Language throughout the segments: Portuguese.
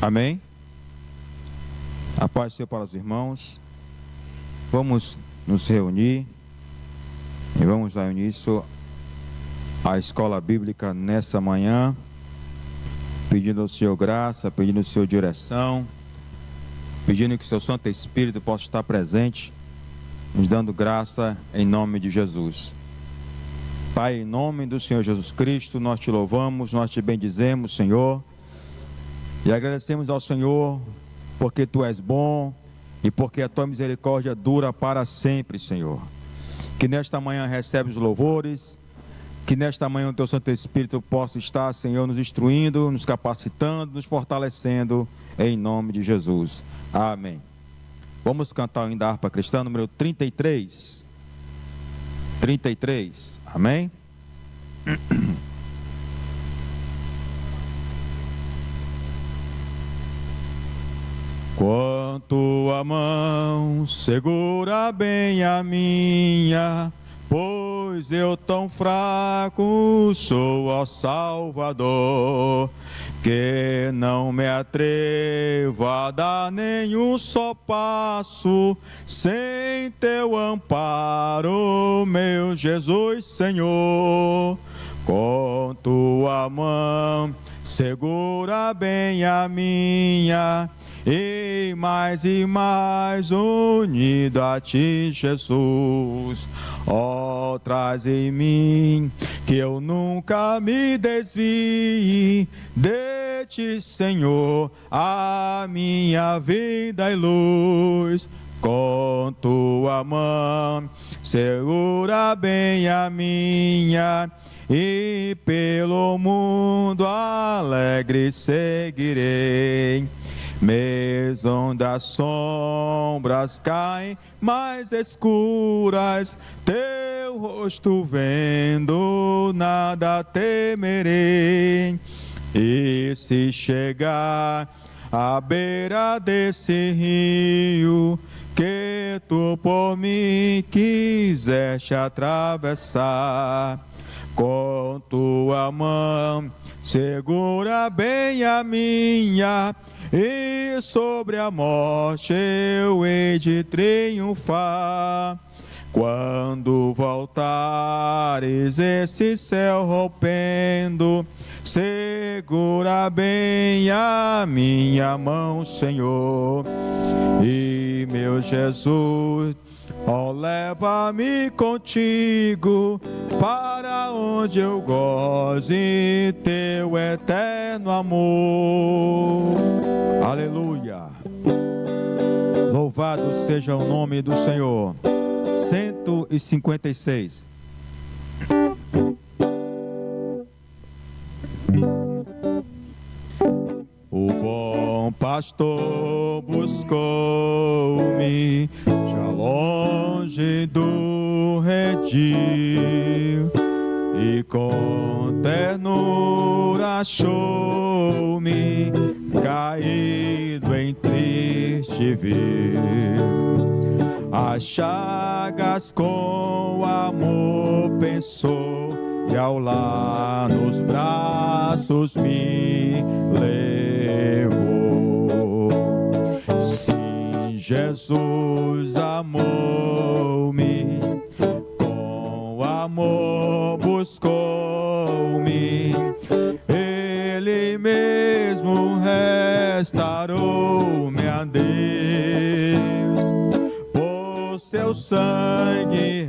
Amém? A paz seja para os irmãos. Vamos nos reunir e vamos dar início à escola bíblica nessa manhã, pedindo ao Senhor graça, pedindo ao Senhor direção, pedindo que o seu Santo Espírito possa estar presente, nos dando graça em nome de Jesus. Pai, em nome do Senhor Jesus Cristo, nós te louvamos, nós te bendizemos, Senhor, e agradecemos ao Senhor porque tu és bom e porque a tua misericórdia dura para sempre, Senhor. Que nesta manhã recebe os louvores, que nesta manhã o teu Santo Espírito possa estar, Senhor, nos instruindo, nos capacitando, nos fortalecendo, em nome de Jesus. Amém. Vamos cantar o hino da harpa cristã, número 33. 33, amém? Com tua mão segura bem a minha, pois eu tão fraco sou, ó Salvador, que não me atrevo a dar nenhum só passo sem teu amparo, meu Jesus Senhor. Com tua mão segura bem a minha, e mais unido a ti, Jesus. Ó, traz em mim que eu nunca me desvie de ti, Senhor, a minha vida e luz. Com tua mão segura bem a minha, e pelo mundo alegre seguirei. Mesmo das sombras caem mais escuras, teu rosto vendo, nada temerei. E se chegar à beira desse rio, que tu por mim quiseste atravessar, com tua mão segura bem a minha, e sobre a morte eu hei de triunfar. Quando voltares esse céu rompendo, segura bem a minha mão, Senhor. E meu Jesus, ó, leva-me contigo para onde eu goze teu eterno amor. Aleluia. Louvado seja o nome do Senhor. 156. O bom pastor buscou-me já longe do redil, e com ternura achou-me caído em triste vil. As chagas com amor pensou, e ao lar nos braços me levou. Sim, Jesus amou-me, com amor buscou-me, Ele mesmo restaurou-me a Deus. Por seu sangue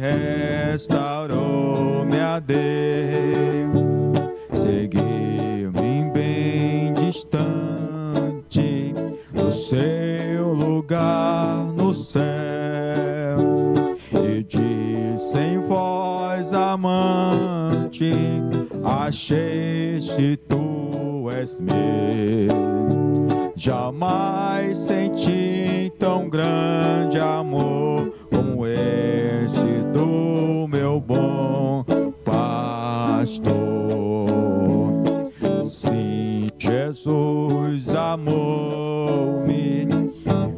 restaurou-me a Deus. Seguiu-me bem distante do seu lugar no céu, e disse em voz amante: achei-te, tu és meu. Jamais senti tão grande amor como este do meu bom pastor. Sim, Jesus amou-me,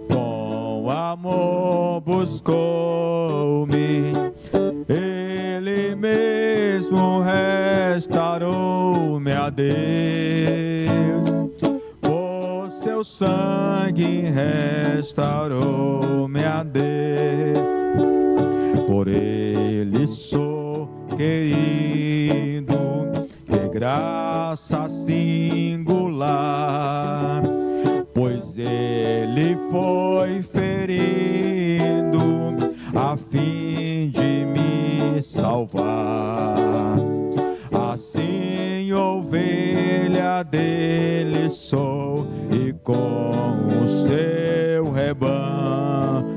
com amor buscou-me, Ele mesmo restaurou-me a Deus. Por seu seu sangue restaurou minha Deus. Por ele sou querido, que graça singular, pois ele foi ferido a fim de me salvar. Assim, ovelha dele sou, e com o seu rebanho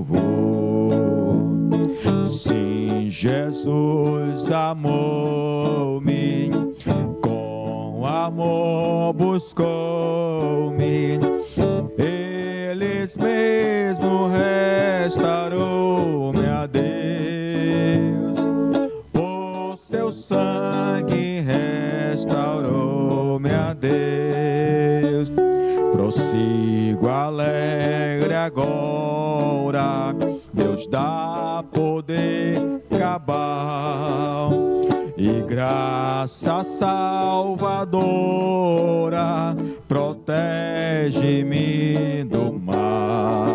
vou. Sim, Jesus amou-me, com amor buscou-me, eles mesmo restaurou-me a Deus. Por seu sangue restaurou-me a Deus. Prossigo alegre agora, Deus dá poder cabal e graça salvadora, protege-me do mal.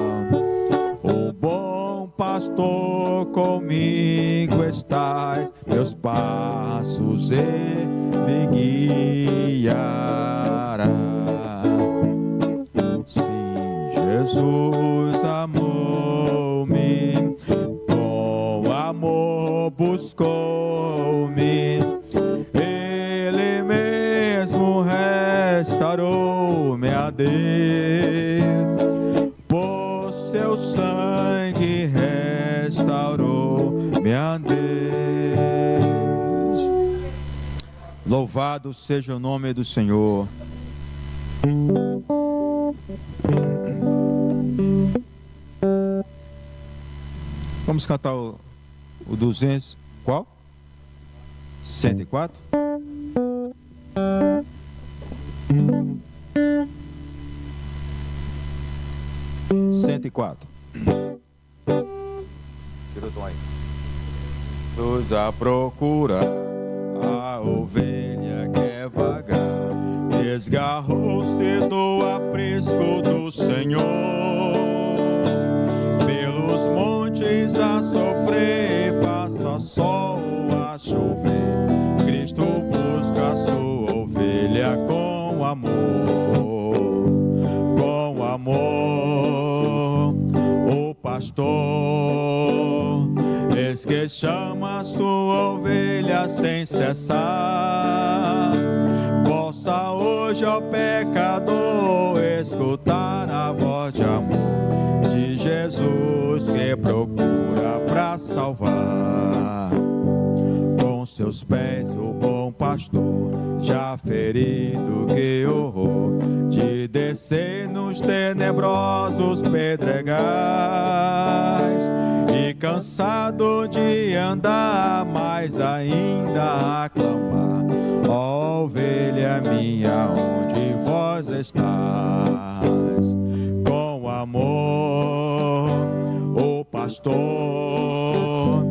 O bom pastor comigo estás, meus passos ele guiará. Sim, Jesus amou-me, com amor buscou-me, ele mesmo restaurou-me a Deus. Por seu sangue restaurou-me a Deus. Louvado seja o nome do Senhor. Vamos cantar o 200, qual? 104? Cento e quatro. Todos a procurar a ovelha que é vagar, desgarrou-se do aprisco do Senhor, pelos montes a sofrer, faça sol a chover, Cristo busca a sua ovelha com amor, com amor. O pastor, eis que chama a sua ovelha sem cessar, possa hoje, ó pecador, escutar a voz de amor de Jesus que procura pra salvar. Com seus pés o bom pastor, já ferido, que horror de descer nos tenebrosos pedregais, e cansado de andar, mais ainda a clamar: ó ovelha minha, onde vós estáis? Com amor, o pastor,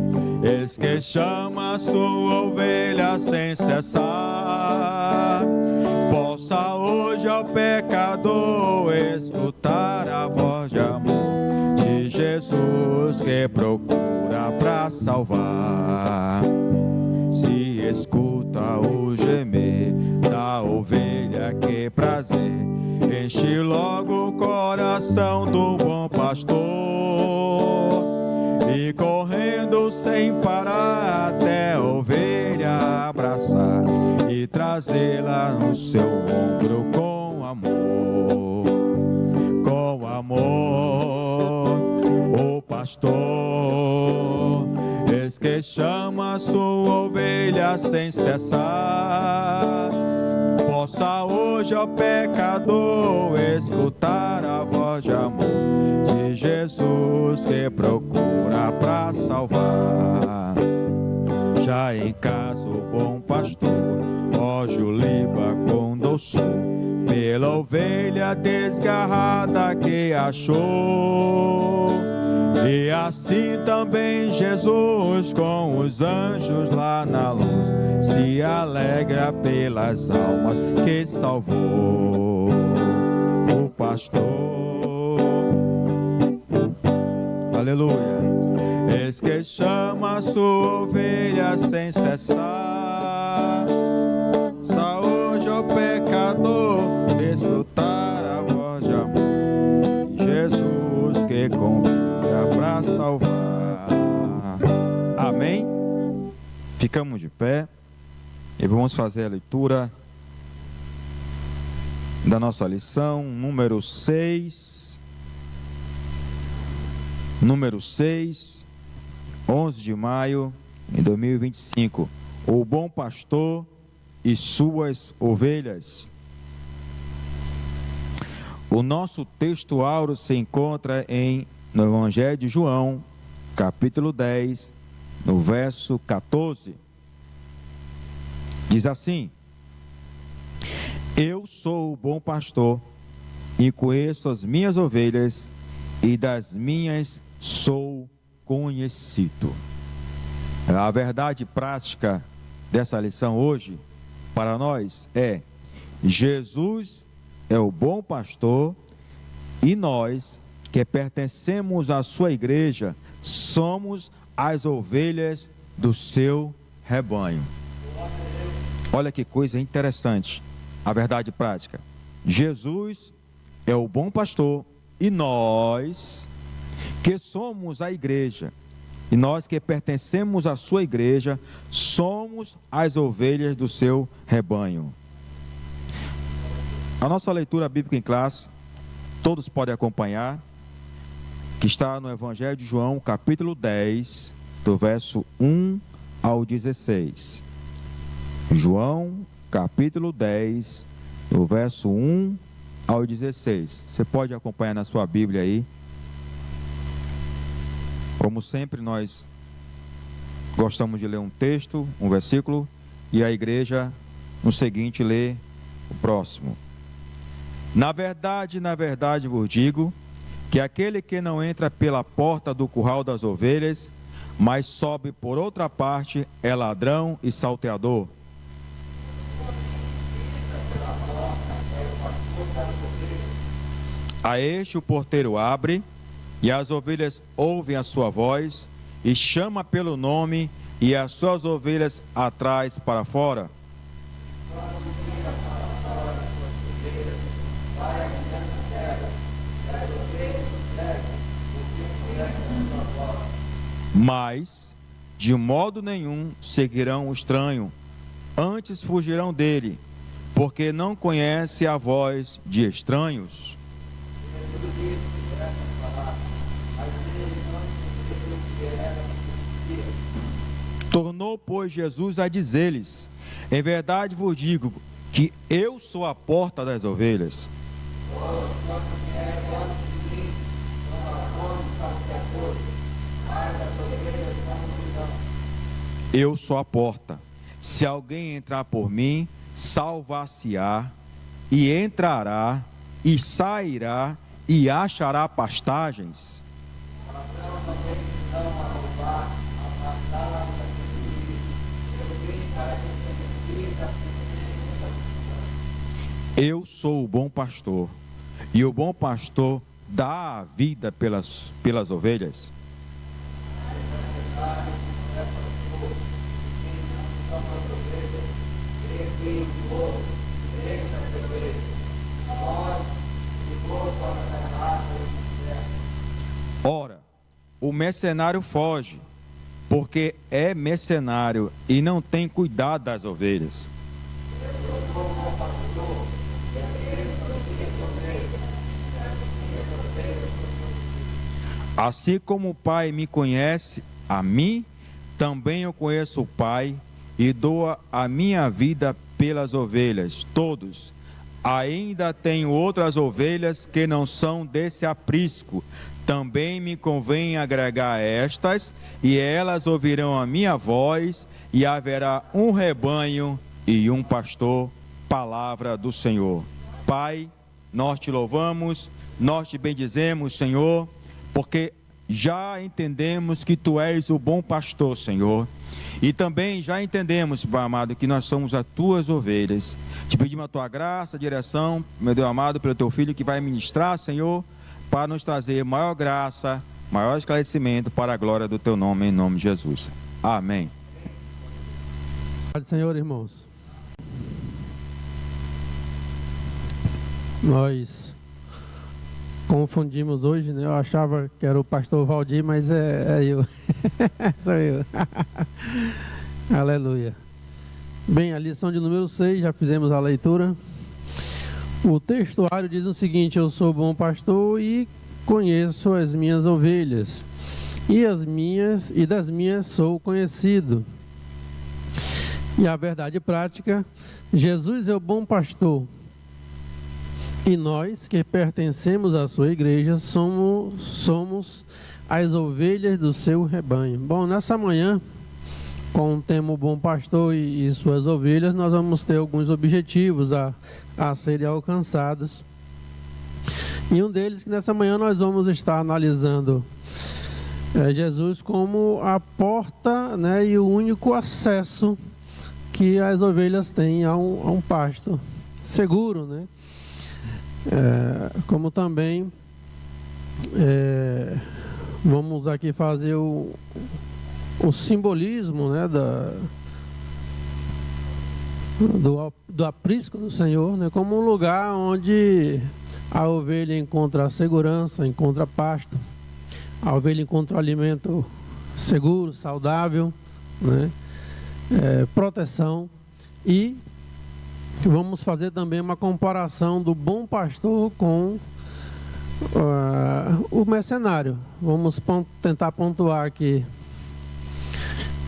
eis que chama a sua ovelha sem cessar, possa hoje, ó pecador, escutar a voz de amor de Jesus que procura pra salvar. Se escuta o gemer da ovelha, que prazer enche logo o coração do bom pastor, e correndo sem parar até a ovelha abraçar e trazê-la no seu ombro com amor, com amor. O pastor, eis que chama a sua ovelha sem cessar, possa hoje, ó pecador, escutar a voz de amor de Jesus que procura pra salvar. Já em casa o bom pastor, ó Juliba com doçor, pela ovelha desgarrada que achou, e assim também Jesus com os anjos lá na luz se alegra pelas almas que salvou. pastor. Aleluia. Eis que chama a sua ovelha sem cessar. Saúde ao pecador, desfrutar a voz de amor. Jesus que confia para salvar. Amém? Ficamos de pé e vamos fazer a leitura da nossa lição, número 6, 11 de maio de 2025. O bom pastor e suas ovelhas. O nosso texto áureo se encontra no Evangelho de João, capítulo 10, no verso 14. Diz assim: Eu sou o bom pastor e conheço as minhas ovelhas, e das minhas sou conhecido. A verdade prática dessa lição hoje para nós é: Jesus é o bom pastor e nós, que pertencemos à sua igreja, somos as ovelhas do seu rebanho. Olha que coisa interessante, a verdade prática. Jesus é o bom pastor e nós, que somos a igreja, e nós que pertencemos à sua igreja, somos as ovelhas do seu rebanho. A nossa leitura bíblica em classe, todos podem acompanhar, que está no Evangelho de João, capítulo 10, do verso 1 ao 16. João, capítulo 10, do verso 1 ao 16. Você pode acompanhar na sua Bíblia aí. Como sempre, nós gostamos de ler um texto, um versículo, e a igreja, no seguinte, lê o próximo. Na verdade, vos digo, que aquele que não entra pela porta do curral das ovelhas, mas sobe por outra parte, é ladrão e salteador. A este o porteiro abre, e as ovelhas ouvem a sua voz, e chama pelo nome, e as suas ovelhas atrai para fora. Mas, de modo nenhum, seguirão o estranho, antes fugirão dele, porque não conhece a voz de estranhos. Tornou, pois, Jesus a dizer-lhes: em verdade vos digo que eu sou a porta das ovelhas. Eu sou a porta. Se alguém entrar por mim, salvar-se-á, e entrará, e sairá, e achará pastagens. Eu sou o bom pastor, e o bom pastor dá a vida pelas ovelhas. Ora, o mercenário foge, porque é mercenário e não tem cuidado das ovelhas. Assim como o Pai me conhece, a mim, também eu conheço o Pai, e dou a minha vida pelas ovelhas. Todos. Ainda tenho outras ovelhas que não são desse aprisco. Também me convém agregar estas, e elas ouvirão a minha voz, e haverá um rebanho e um pastor. Palavra do Senhor. Pai, nós te louvamos, nós te bendizemos, Senhor, porque já entendemos que Tu és o bom pastor, Senhor, E também já entendemos, Pai amado, que nós somos as tuas ovelhas. Te pedimos a tua graça, a direção, meu Deus amado, pelo teu filho que vai ministrar, Senhor, para nos trazer maior graça, maior esclarecimento para a glória do teu nome, em nome de Jesus. Amém. Senhor, irmãos, nós confundimos hoje, né? Eu achava que era o pastor Valdir, mas é eu. Sou eu. Aleluia. Bem, a lição de número 6, já fizemos a leitura. O textuário diz o seguinte: eu sou bom pastor e conheço as minhas ovelhas, e das minhas sou conhecido. E a verdade prática: Jesus é o bom pastor, e nós que pertencemos à sua igreja somos as ovelhas do seu rebanho. Bom, nessa manhã, com o tema Bom Pastor e suas ovelhas, nós vamos ter alguns objetivos a serem alcançados. E um deles, que nessa manhã nós vamos estar analisando Jesus como a porta, né, e o único acesso que as ovelhas têm a um pasto seguro, né? Como também vamos aqui fazer o simbolismo, né, do aprisco do Senhor, né, como um lugar onde a ovelha encontra segurança, encontra pasto, a ovelha encontra alimento seguro, saudável, né, proteção. E vamos fazer também uma comparação do bom pastor com o mercenário. Vamos tentar pontuar aqui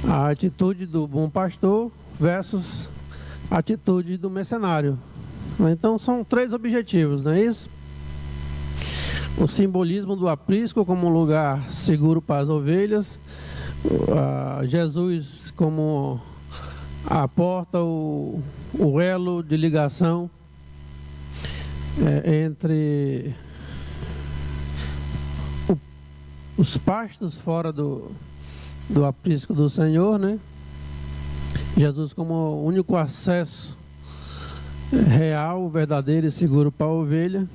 a atitude do bom pastor versus a atitude do mercenário. Então são 3 objetivos, não é isso? O simbolismo do aprisco como um lugar seguro para as ovelhas, Jesus como a porta, o elo de ligação entre os pastos fora do aprisco do Senhor, né? Jesus como o único acesso real, verdadeiro e seguro para a ovelha,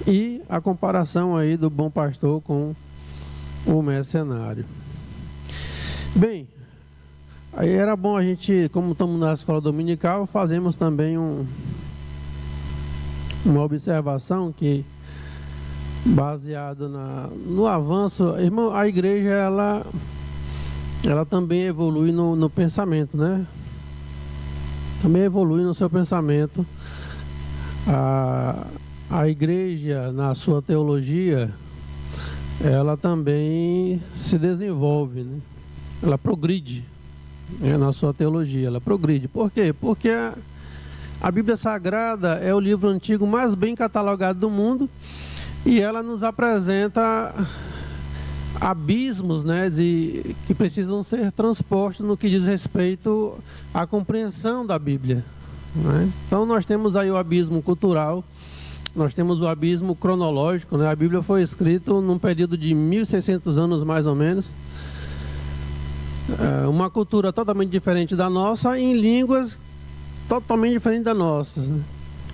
e a comparação aí do bom pastor com o mercenário. Bem, aí era bom a gente, como estamos na escola dominical, fazemos também uma observação que, baseado no avanço, irmão, a igreja ela também evolui no pensamento, né? Também evolui no seu pensamento. A igreja, na sua teologia, ela também se desenvolve, né? Ela progride, na sua teologia, ela progride. Por quê? Porque a Bíblia Sagrada é o livro antigo mais bem catalogado do mundo, e ela nos apresenta abismos, né, que precisam ser transpostos no que diz respeito à compreensão da Bíblia, né? Então nós temos aí o abismo cultural, nós temos o abismo cronológico, né? A Bíblia foi escrita num período de 1600 anos mais ou menos, uma cultura totalmente diferente da nossa, em línguas totalmente diferentes da nossa, né?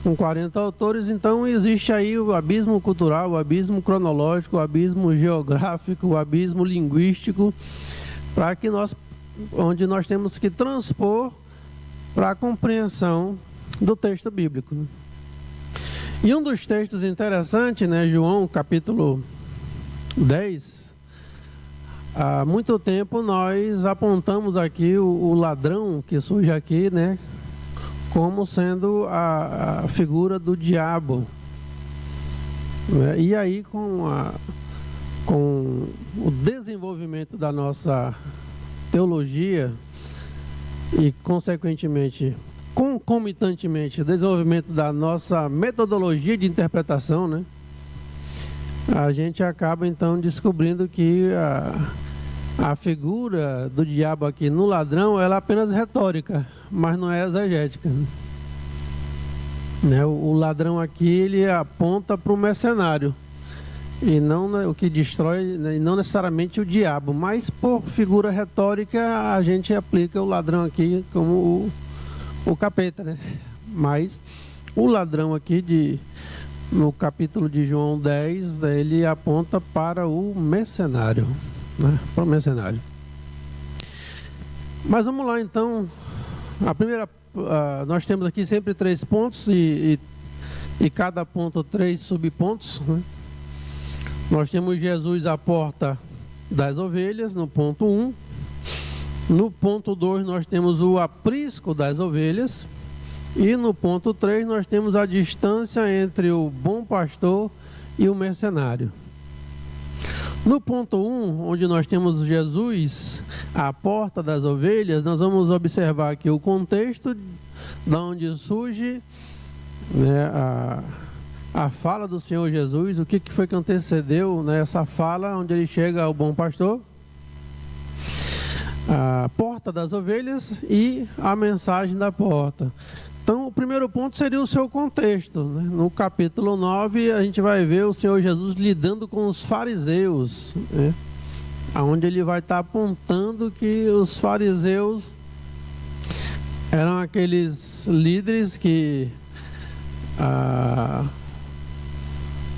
Com 40 autores. Então existe aí o abismo cultural, o abismo cronológico, o abismo geográfico, o abismo linguístico, onde nós temos que transpor para a compreensão do texto bíblico. E um dos textos interessantes, né, João capítulo 10, há muito tempo nós apontamos aqui o ladrão que surge aqui, né, como sendo a figura do diabo. E aí, com o desenvolvimento da nossa teologia e, consequentemente, concomitantemente, o desenvolvimento da nossa metodologia de interpretação, né, a gente acaba, então, descobrindo que a figura do diabo aqui no ladrão, ela é apenas retórica, mas não é exegética, né? O ladrão aqui, ele aponta para o mercenário, e não o que destrói, e não necessariamente o diabo, mas por figura retórica a gente aplica o ladrão aqui como o capeta, né? Mas o ladrão aqui no capítulo de João 10, ele aponta para o mercenário, né? Para o mercenário. Mas vamos lá então. A primeira, nós temos aqui sempre 3 pontos e cada ponto 3 subpontos, né? Nós temos Jesus à porta das ovelhas, no ponto 1. No ponto 2 nós temos o aprisco das ovelhas. E no ponto 3 nós temos a distância entre o bom pastor e o mercenário. No ponto 1, onde nós temos Jesus à porta das ovelhas, nós vamos observar aqui o contexto de onde surge, né, a fala do Senhor Jesus, o que foi que antecedeu, né, essa fala, onde ele chega ao bom pastor, a porta das ovelhas e a mensagem da porta. Então, o primeiro ponto seria o seu contexto, né? No capítulo 9, a gente vai ver o Senhor Jesus lidando com os fariseus, né? Onde ele vai estar apontando que os fariseus eram aqueles líderes que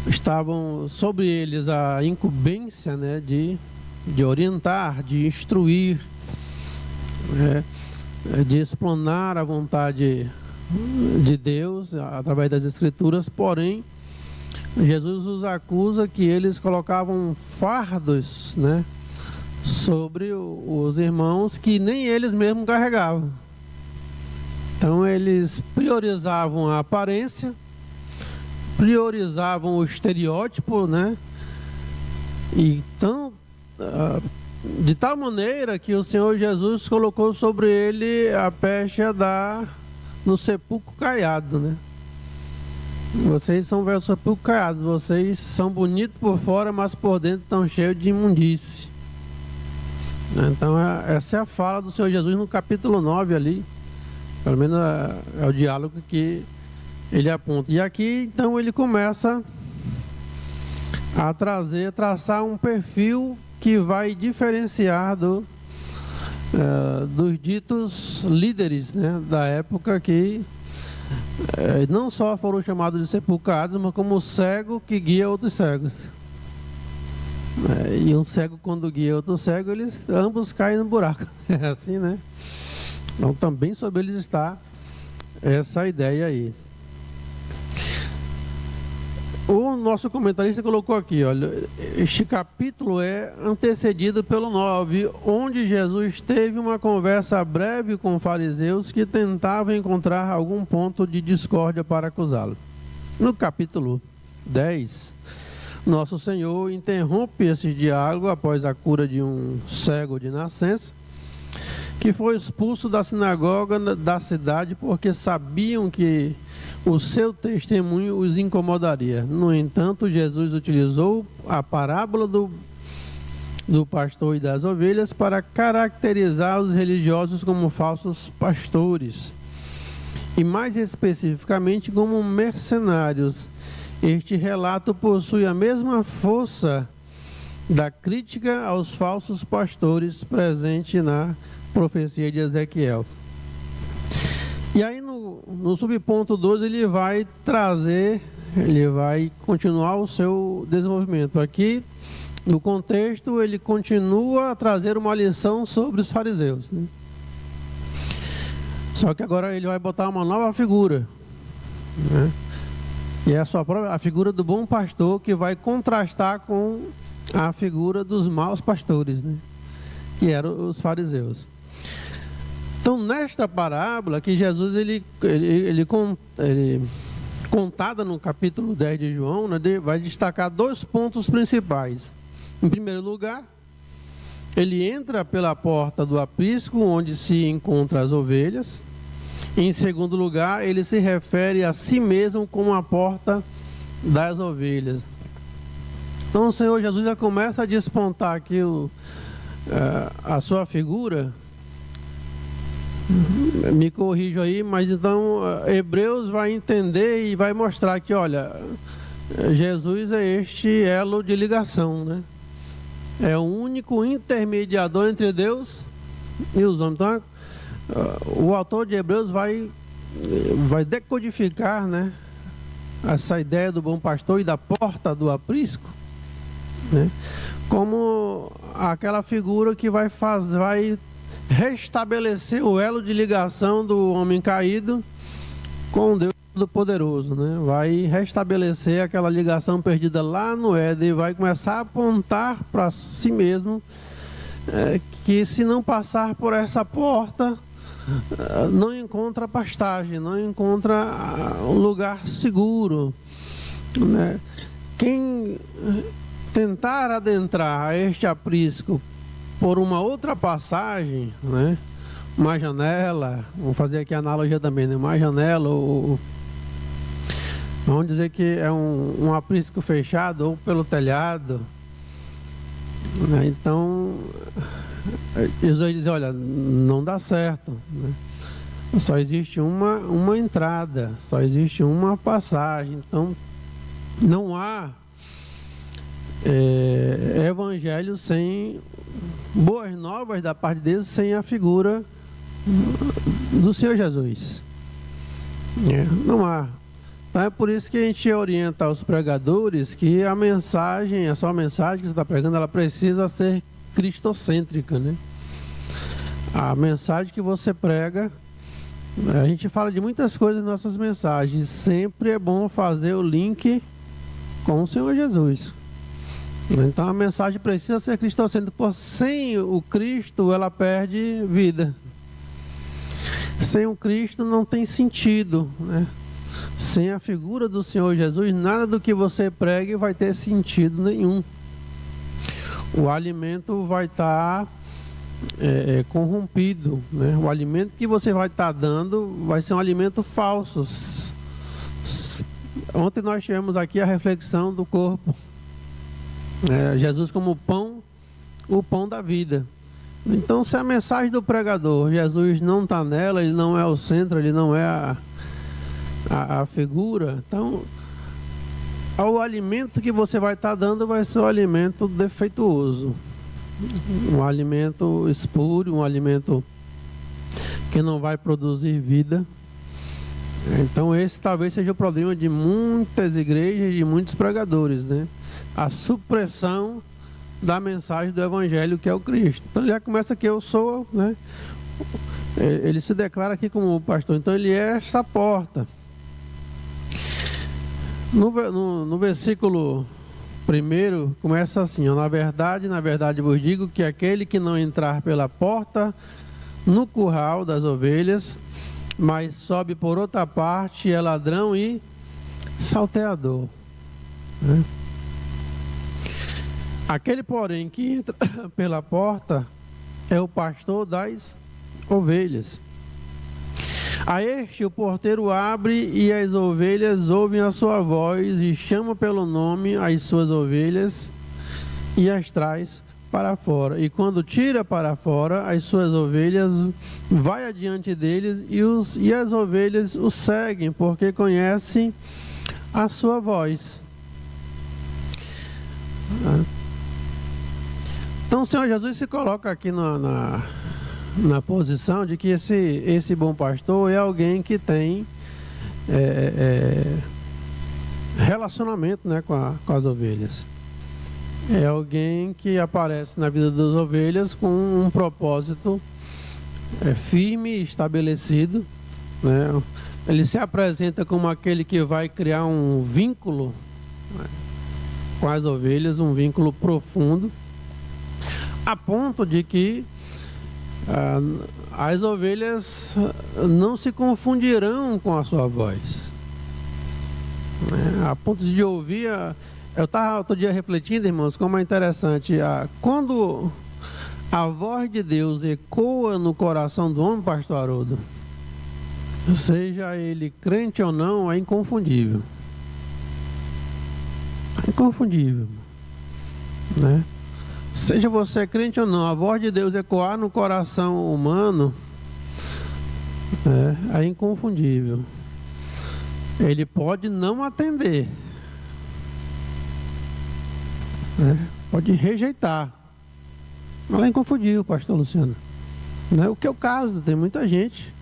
estavam sobre eles a incumbência, né, de orientar, de instruir, né, de explanar a vontade de Deus através das Escrituras. Porém, Jesus os acusa que eles colocavam fardos, né, sobre os irmãos que nem eles mesmos carregavam. Então eles priorizavam a aparência, priorizavam o estereótipo, né? Então, de tal maneira que o Senhor Jesus colocou sobre ele a pecha no sepulcro caiado, né? Vocês são velhos sepulcro caiados, vocês são bonitos por fora, mas por dentro estão cheios de imundície. Então, essa é a fala do Senhor Jesus no capítulo 9 ali. Pelo menos é o diálogo que ele aponta. E aqui, então, ele começa a traçar um perfil que vai diferenciar dos ditos líderes, né, da época, que não só foram chamados de sepulcrados, mas como o cego que guia outros cegos. E um cego, quando guia outro cego, eles ambos caem no buraco. É assim, né? Então também sobre eles está essa ideia aí. O nosso comentarista colocou aqui, olha, este capítulo é antecedido pelo 9, onde Jesus teve uma conversa breve com fariseus que tentavam encontrar algum ponto de discórdia para acusá-lo. No capítulo 10, nosso Senhor interrompe esse diálogo após a cura de um cego de nascença, que foi expulso da sinagoga da cidade porque sabiam que o seu testemunho os incomodaria. No entanto, Jesus utilizou a parábola do pastor e das ovelhas para caracterizar os religiosos como falsos pastores e, mais especificamente, como mercenários. Este relato possui a mesma força da crítica aos falsos pastores presente na profecia de Ezequiel. E aí no subponto 12 ele vai continuar o seu desenvolvimento. Aqui, no contexto, ele continua a trazer uma lição sobre os fariseus, né? Só que agora ele vai botar uma nova figura, né? E é a figura do bom pastor, que vai contrastar com a figura dos maus pastores, né? Que eram os fariseus. Então, nesta parábola que Jesus, contada no capítulo 10 de João, né, vai destacar 2 pontos principais. Em primeiro lugar, ele entra pela porta do aprisco, onde se encontram as ovelhas. Em segundo lugar, ele se refere a si mesmo como a porta das ovelhas. Então, o Senhor Jesus já começa a despontar aqui a sua figura. Me corrijo aí, mas então Hebreus vai entender e vai mostrar que, olha, Jesus é este elo de ligação, né? É o único intermediador entre Deus e os homens. Então, o autor de Hebreus vai decodificar, né, essa ideia do bom pastor e da porta do aprisco, né, como aquela figura que vai restabelecer o elo de ligação do homem caído com Deus Todo-Poderoso, né? Vai restabelecer aquela ligação perdida lá no Éden e vai começar a apontar para si mesmo que se não passar por essa porta, não encontra pastagem, não encontra um lugar seguro, né? Quem tentar adentrar este aprisco por uma outra passagem, né? Uma janela, vamos fazer aqui a analogia também, né? Uma janela, vamos dizer que é um aprisco fechado ou pelo telhado, né? Então Jesus diz, olha, não dá certo, né? Só existe uma entrada, só existe uma passagem. Então não há evangelho sem boas novas da parte de Deus, sem a figura do Senhor Jesus. Não há. Então é por isso que a gente orienta aos pregadores que a sua mensagem que você está pregando, ela precisa ser cristocêntrica, né? A mensagem que você prega, a gente fala de muitas coisas em nossas mensagens, sempre é bom fazer o link com o Senhor Jesus. Então a mensagem precisa ser cristocêntrica, porque sem o Cristo ela perde vida. Sem o Cristo não tem sentido, né? Sem a figura do Senhor Jesus, nada do que você pregue vai ter sentido nenhum. O alimento vai estar corrompido, né? O alimento que você vai estar dando vai ser um alimento falso. Ontem nós tivemos aqui a reflexão do corpo, Jesus como pão, o pão da vida. Então, se a mensagem do pregador, Jesus não está nela, ele não é o centro, ele não é a figura, então o alimento que você vai estar dando vai ser um alimento defeituoso, um alimento espúrio, um alimento que não vai produzir vida. Então esse talvez seja o problema de muitas igrejas e de muitos pregadores, né? A supressão da mensagem do Evangelho, que é o Cristo. Então ele já começa que eu sou, né? Ele se declara aqui como pastor, então ele é essa porta. No versículo 1 começa assim, ó, na verdade vos digo que aquele que não entrar pela porta no curral das ovelhas, mas sobe por outra parte, é ladrão e salteador, né? Aquele, porém, que entra pela porta é o pastor das ovelhas. A este o porteiro abre e as ovelhas ouvem a sua voz e chama pelo nome as suas ovelhas e as traz para fora. E quando tira para fora as suas ovelhas, vai adiante deles e as ovelhas o seguem, porque conhecem a sua voz. Então o Senhor Jesus se coloca aqui na posição de que esse bom pastor é alguém que tem relacionamento, né, com as ovelhas. É alguém que aparece na vida das ovelhas com um propósito firme e estabelecido, né? Ele se apresenta como aquele que vai criar um vínculo, né, com as ovelhas, um vínculo profundo, a ponto de que as ovelhas não se confundirão com a sua voz, a ponto de ouvir. Eu estava outro dia refletindo, irmãos, como é interessante, quando a voz de Deus ecoa no coração do homem, pastor Haroldo, seja ele crente ou não, é inconfundível. É inconfundível, né? Seja você crente ou não, a voz de Deus ecoar no coração humano é inconfundível. Ele pode não atender, né? Pode rejeitar. Mas lá confundiu, pastor Luciano. Não é o que é o caso, tem muita gente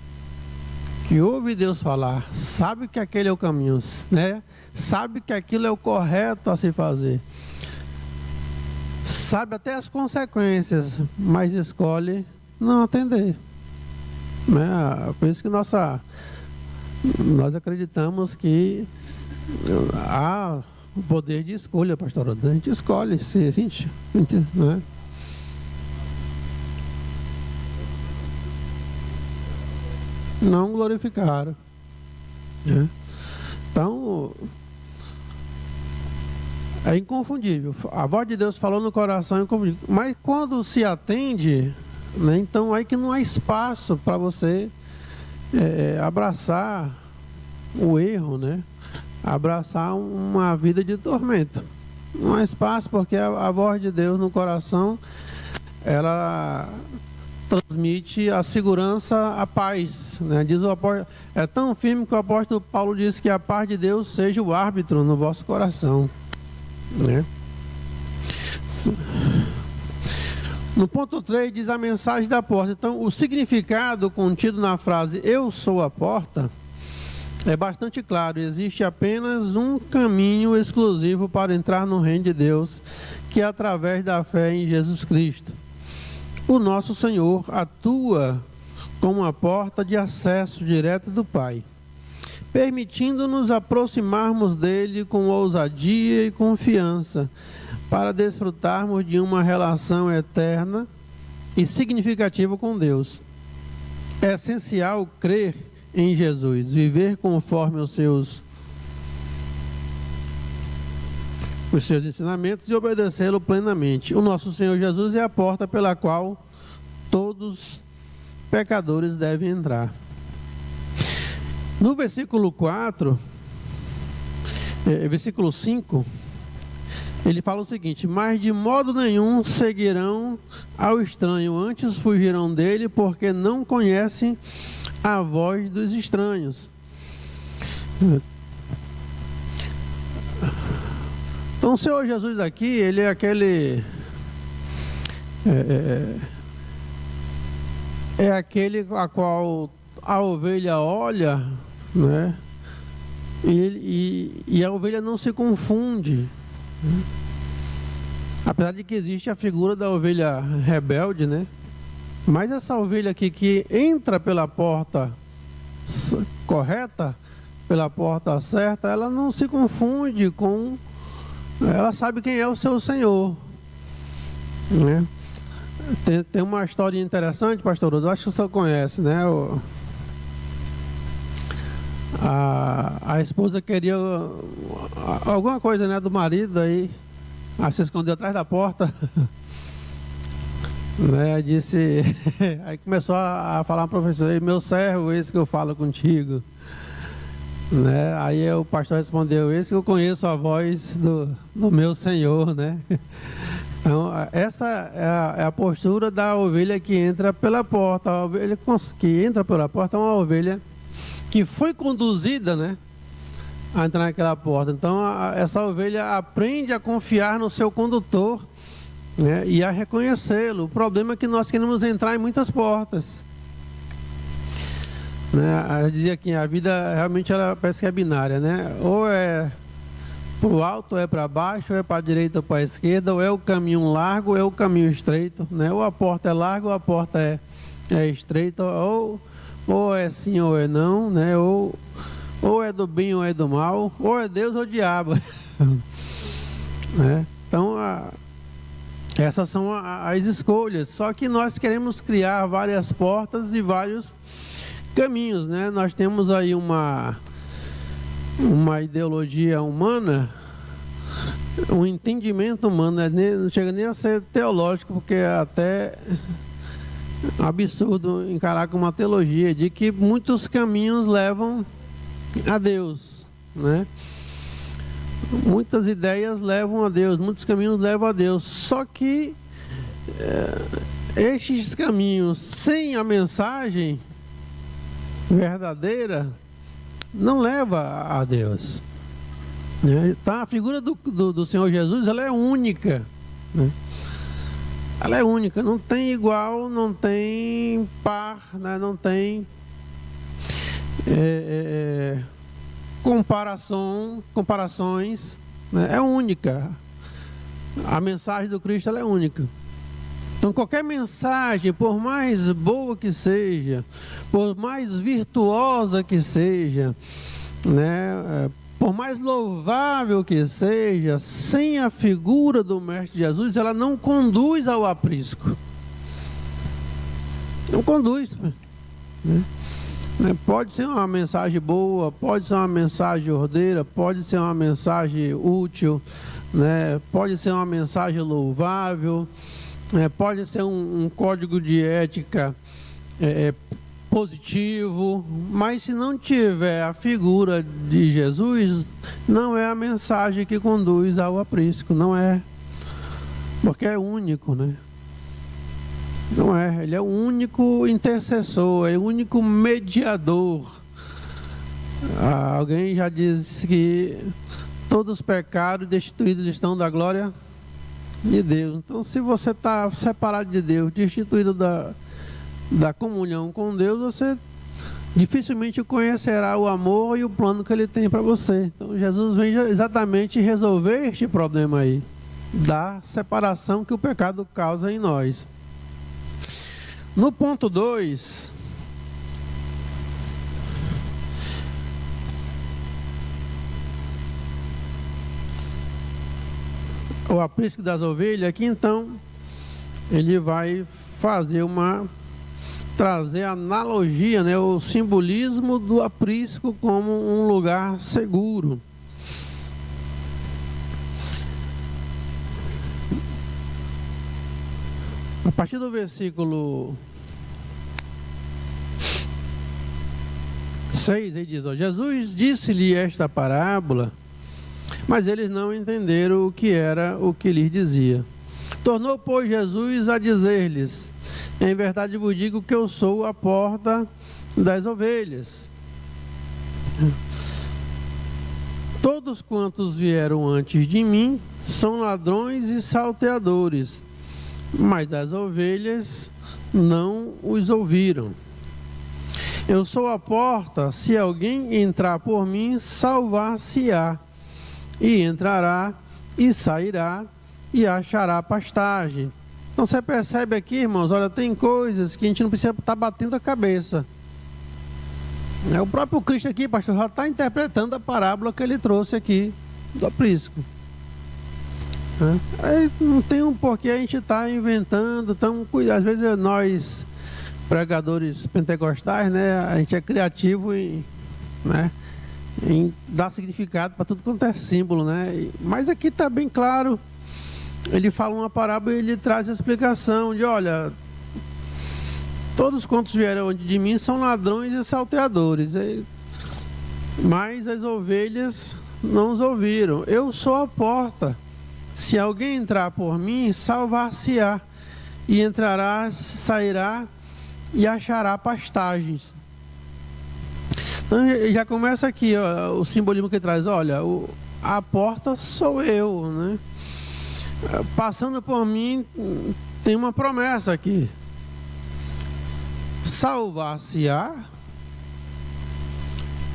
que ouve Deus falar, sabe que aquele é o caminho, né? Sabe que aquilo é o correto a se fazer, sabe até as consequências, mas escolhe não atender, né? Por isso que nós acreditamos que há o poder de escolha, pastor. A gente escolhe, se a gente, né? Não glorificaram, né? Então é inconfundível. A voz de Deus falou no coração é inconfundível. Mas quando se atende, né, então aí que não há espaço para você abraçar o erro, né? Abraçar uma vida de tormento. Não há espaço, porque a voz de Deus no coração, ela transmite a segurança, a paz, né? Diz o apóstolo, é tão firme que o apóstolo Paulo diz que a paz de Deus seja o árbitro no vosso coração, né? No ponto 3 diz a mensagem da porta. Então, o significado contido na frase eu sou a porta é bastante claro. Existe apenas um caminho exclusivo para entrar no reino de Deus, que é através da fé em Jesus Cristo. O nosso Senhor atua como uma porta de acesso direto do Pai, permitindo-nos aproximarmos dele com ousadia e confiança, para desfrutarmos de uma relação eterna e significativa com Deus. É essencial crer em Jesus, viver conforme os seus ensinamentos e obedecê-lo plenamente. O nosso Senhor Jesus é a porta pela qual todos pecadores devem entrar. No versículo 4, versículo 5, ele fala o seguinte: mas de modo nenhum seguirão ao estranho, antes fugirão dele, porque não conhecem a voz dos estranhos. Então o Senhor Jesus aqui, ele é aquele aquele a qual a ovelha olha, né? E a ovelha não se confunde, né? Apesar de que existe a figura da ovelha rebelde, né? Mas essa ovelha aqui que entra pela porta correta, pela porta certa, ela não se confunde com... Ela sabe quem é o seu Senhor, né? Tem uma história interessante, pastor, eu acho que o senhor conhece, né? A esposa queria alguma coisa, né, do marido, aí se escondeu atrás da porta, né? Disse, aí começou a falar para o professor: meu servo, esse que eu falo contigo, né? Aí o pastor respondeu: esse que eu conheço a voz do meu Senhor, né? Então, essa é a postura da ovelha que entra pela porta. A ovelha que entra pela porta é uma ovelha que foi conduzida, né, a entrar naquela porta. Então, essa ovelha aprende a confiar no seu condutor, né, e a reconhecê-lo. O problema é que nós queremos entrar em muitas portas, né? Eu dizia que a vida realmente ela parece que é binária, né? Ou é para o alto, ou é para baixo, ou é para a direita ou para a esquerda, ou é o caminho largo, ou é o caminho estreito, né? Ou a porta é larga, ou a porta é estreita, ou é sim ou é não, né? Ou é do bem ou é do mal, ou é Deus ou diabo, né? Então, essas são as escolhas. Só que nós queremos criar várias portas e vários caminhos, né? Nós temos aí uma ideologia humana, um entendimento humano, né? Não chega nem a ser teológico, porque é até absurdo encarar como uma teologia, de que muitos caminhos levam a Deus, né? Muitas ideias levam a Deus, muitos caminhos levam a Deus. Só que estes caminhos sem a mensagem verdadeira não leva a Deus, Então, a figura do Senhor Jesus, ela é única, né? Ela é única, não tem igual, não tem par, né? Não tem comparações, né? É única. A mensagem do Cristo, ela é única. Então, qualquer mensagem, por mais boa que seja, por mais virtuosa que seja, né, por mais louvável que seja, sem a figura do Mestre Jesus, ela não conduz ao aprisco. Não conduz. Né? Pode ser uma mensagem boa, pode ser uma mensagem ordeira, pode ser uma mensagem útil, né? Pode ser uma mensagem louvável, pode ser um código de ética positivo, mas se não tiver a figura de Jesus, não é a mensagem que conduz ao aprisco, não é, porque é único, né? Não é, ele é o único intercessor, é o único mediador. Alguém já disse que todos os pecados destituídos estão da glória de Deus. Então, se você está separado de Deus, destituído da comunhão com Deus, você dificilmente conhecerá o amor e o plano que Ele tem para você. Então, Jesus vem exatamente resolver este problema aí, da separação que o pecado causa em nós. No ponto 2, o aprisco das ovelhas, aqui então ele vai trazer a analogia, né, o simbolismo do aprisco como um lugar seguro. A partir do versículo 6, ele diz: Jesus disse-lhe esta parábola, mas eles não entenderam o que era o que lhes dizia. Tornou, pois, Jesus a dizer-lhes: em verdade vos digo que eu sou a porta das ovelhas. Todos quantos vieram antes de mim são ladrões e salteadores, mas as ovelhas não os ouviram. Eu sou a porta, se alguém entrar por mim, salvar-se-á, e entrará e sairá e achará pastagem. Então você percebe aqui, irmãos, olha, tem coisas que a gente não precisa estar batendo a cabeça. O próprio Cristo aqui, pastor, já está interpretando a parábola que ele trouxe aqui do aprisco. Aí não tem um porquê a gente estar inventando, às vezes nós, pregadores pentecostais, né, a gente é criativo em dar significado para tudo quanto é símbolo, né? Mas aqui está bem claro, ele fala uma parábola e ele traz a explicação de, olha, todos quantos vieram de mim são ladrões e salteadores, mas as ovelhas não os ouviram. Eu sou a porta. Se alguém entrar por mim, salvar-se-á, e entrará, sairá e achará pastagens. Então já começa aqui, ó, o simbolismo que traz. Olha, a porta sou eu, né? Passando por mim, tem uma promessa aqui: salvar-se-á,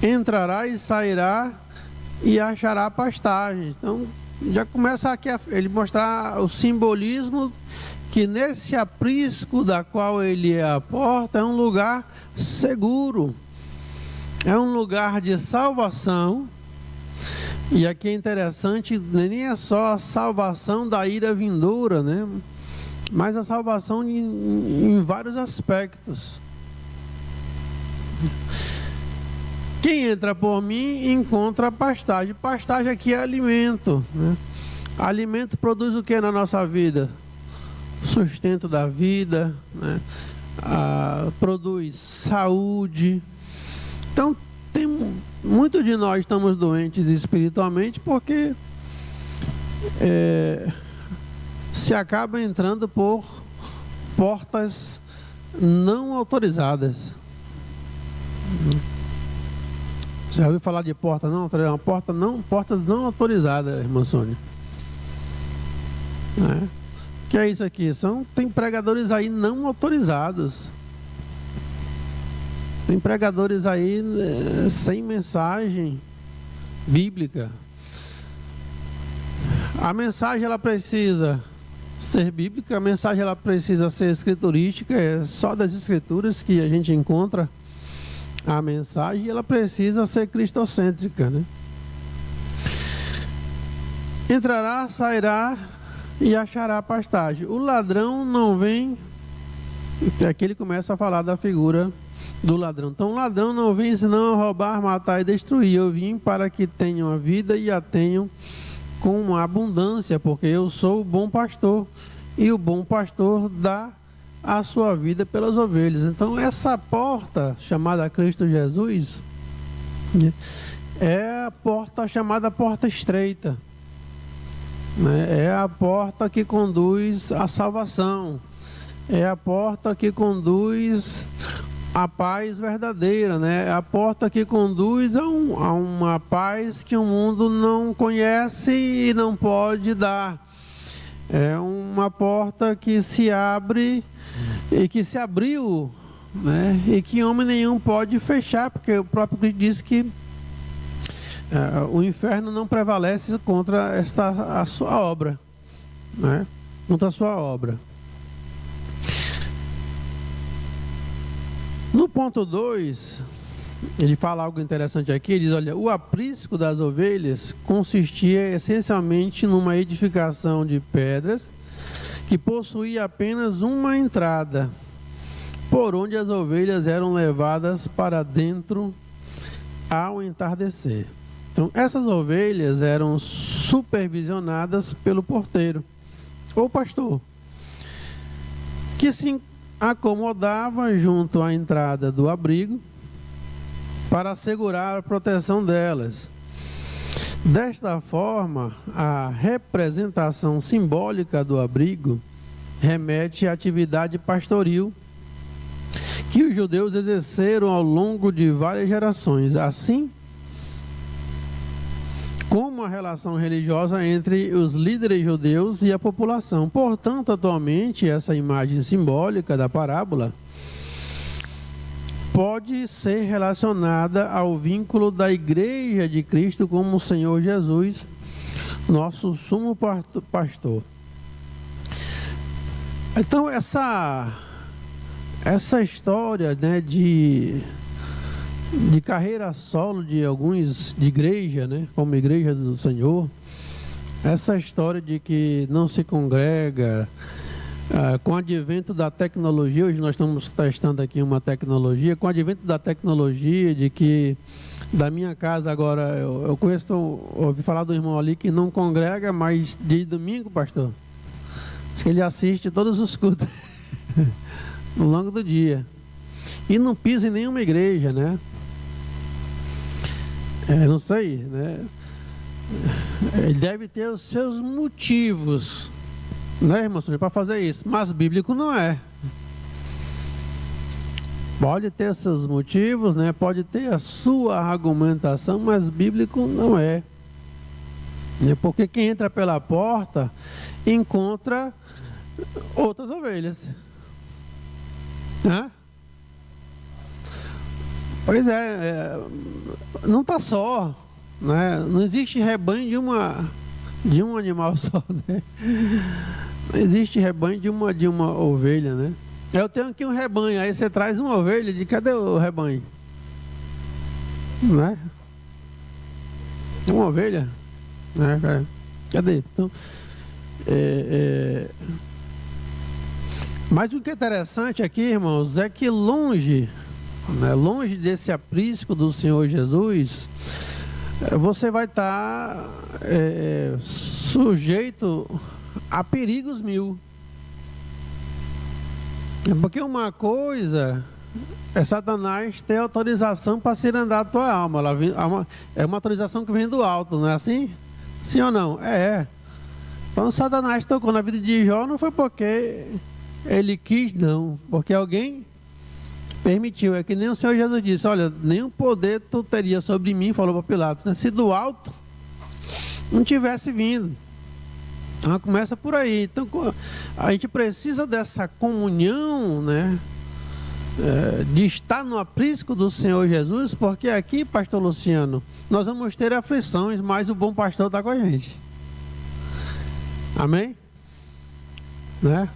entrará e sairá e achará pastagens. Então já começa aqui ele mostrar o simbolismo que nesse aprisco da qual ele é a porta é um lugar seguro, é um lugar de salvação. E aqui é interessante, nem é só a salvação da ira vindoura, né? Mas a salvação em vários aspectos. Quem entra por mim encontra pastagem. Pastagem aqui é alimento, né? Alimento produz o que na nossa vida? Sustento da vida, né? Produz saúde. Então, muitos de nós estamos doentes espiritualmente porque se acaba entrando por portas não autorizadas. Você já ouviu falar de porta não autorizada? Portas não autorizadas, irmã Sônia. O que é isso aqui? Tem pregadores aí não autorizados. Tem pregadores aí sem mensagem bíblica. A mensagem ela precisa ser bíblica, a mensagem ela precisa ser escriturística, é só das escrituras que a gente encontra a mensagem, e ela precisa ser cristocêntrica, né? Entrará, sairá e achará pastagem. O ladrão não vem. Aqui ele começa a falar da figura do ladrão. Então, o ladrão não vem senão a roubar, matar e destruir. Eu vim para que tenham a vida e a tenham com uma abundância, porque eu sou o bom pastor, e o bom pastor dá a sua vida pelas ovelhas. Então, essa porta chamada Cristo Jesus é a porta chamada porta estreita, né? É a porta que conduz à salvação, é a porta que conduz à paz verdadeira, né? É a porta que conduz a uma paz que o mundo não conhece e não pode dar. É uma porta que se abre e que se abriu, né? E que homem nenhum pode fechar, porque o próprio Cristo disse que o inferno não prevalece contra a sua obra, né? Contra a sua obra. No ponto 2, ele fala algo interessante aqui. Ele diz: olha, o aprisco das ovelhas consistia essencialmente numa edificação de pedras que possuía apenas uma entrada, por onde as ovelhas eram levadas para dentro ao entardecer. Então, essas ovelhas eram supervisionadas pelo porteiro ou pastor, que se acomodava junto à entrada do abrigo para assegurar a proteção delas. Desta forma, a representação simbólica do abrigo remete à atividade pastoril que os judeus exerceram ao longo de várias gerações, assim como a relação religiosa entre os líderes judeus e a população. Portanto, atualmente, essa imagem simbólica da parábola pode ser relacionada ao vínculo da Igreja de Cristo com o Senhor Jesus, nosso sumo pastor. Então, essa história, né, de carreira solo de alguns de igreja, né, como Igreja do Senhor, essa história de que não se congrega, com o advento da tecnologia, hoje nós estamos testando aqui uma tecnologia, com o advento da tecnologia, de que da minha casa agora, eu ouvi falar do irmão ali que não congrega, mas de domingo, pastor, diz que ele assiste todos os cultos no longo do dia, e não pisa em nenhuma igreja, né? Não sei, né? Ele deve ter os seus motivos, né, irmão, para fazer isso, mas bíblico não é. Pode ter seus motivos, né? Pode ter a sua argumentação, mas bíblico não é. Porque quem entra pela porta encontra outras ovelhas. Hã? Pois não está só, né? Não existe rebanho de um animal só, né? Não existe rebanho de uma ovelha, né? Eu tenho aqui um rebanho, aí você traz uma ovelha, de cadê o rebanho? Né? Uma ovelha? Né? Cadê? Então, mas o que é interessante aqui, irmãos, é que longe desse aprisco do Senhor Jesus, você vai estar sujeito a perigos mil. Porque uma coisa é Satanás ter autorização para cirandar a tua alma. É uma autorização que vem do alto, não é assim? Sim ou não? Então Satanás tocou na vida de Jó, não foi porque ele quis, não. Porque alguém Permitiu, é que nem o Senhor Jesus disse, olha, nenhum poder tu teria sobre mim, falou para Pilatos, né? Se do alto não tivesse vindo. Então começa por aí. Então a gente precisa dessa comunhão, né? De estar no aprisco do Senhor Jesus, porque aqui, pastor Luciano, nós vamos ter aflições, mas o bom pastor está com a gente. Amém? Né?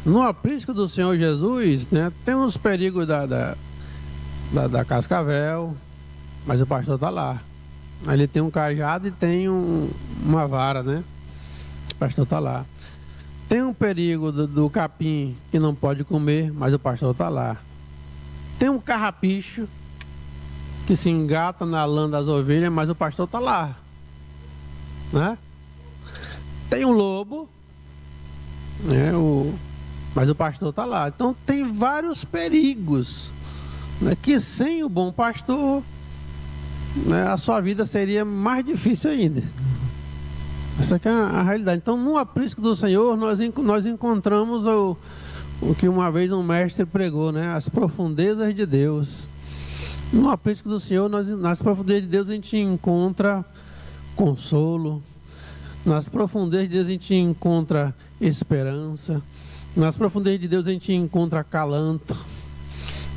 No aprisco do Senhor Jesus, né, tem uns perigos da cascavel, mas o pastor está lá. Ele tem um cajado e tem uma vara, né? O pastor está lá. Tem um perigo do capim que não pode comer, mas o pastor está lá. Tem um carrapicho que se engata na lã das ovelhas, mas o pastor está lá, né? Tem um lobo, né? Mas o pastor está lá. Então tem vários perigos, né? Que sem o bom pastor, né, a sua vida seria mais difícil ainda. Essa aqui é a realidade. Então no aprisco do Senhor nós encontramos o que uma vez um mestre pregou, né? As profundezas de Deus. No aprisco do Senhor, nas profundezas de Deus a gente encontra consolo. Nas profundezas de Deus a gente encontra esperança. Nas profundezas de Deus a gente encontra acalanto.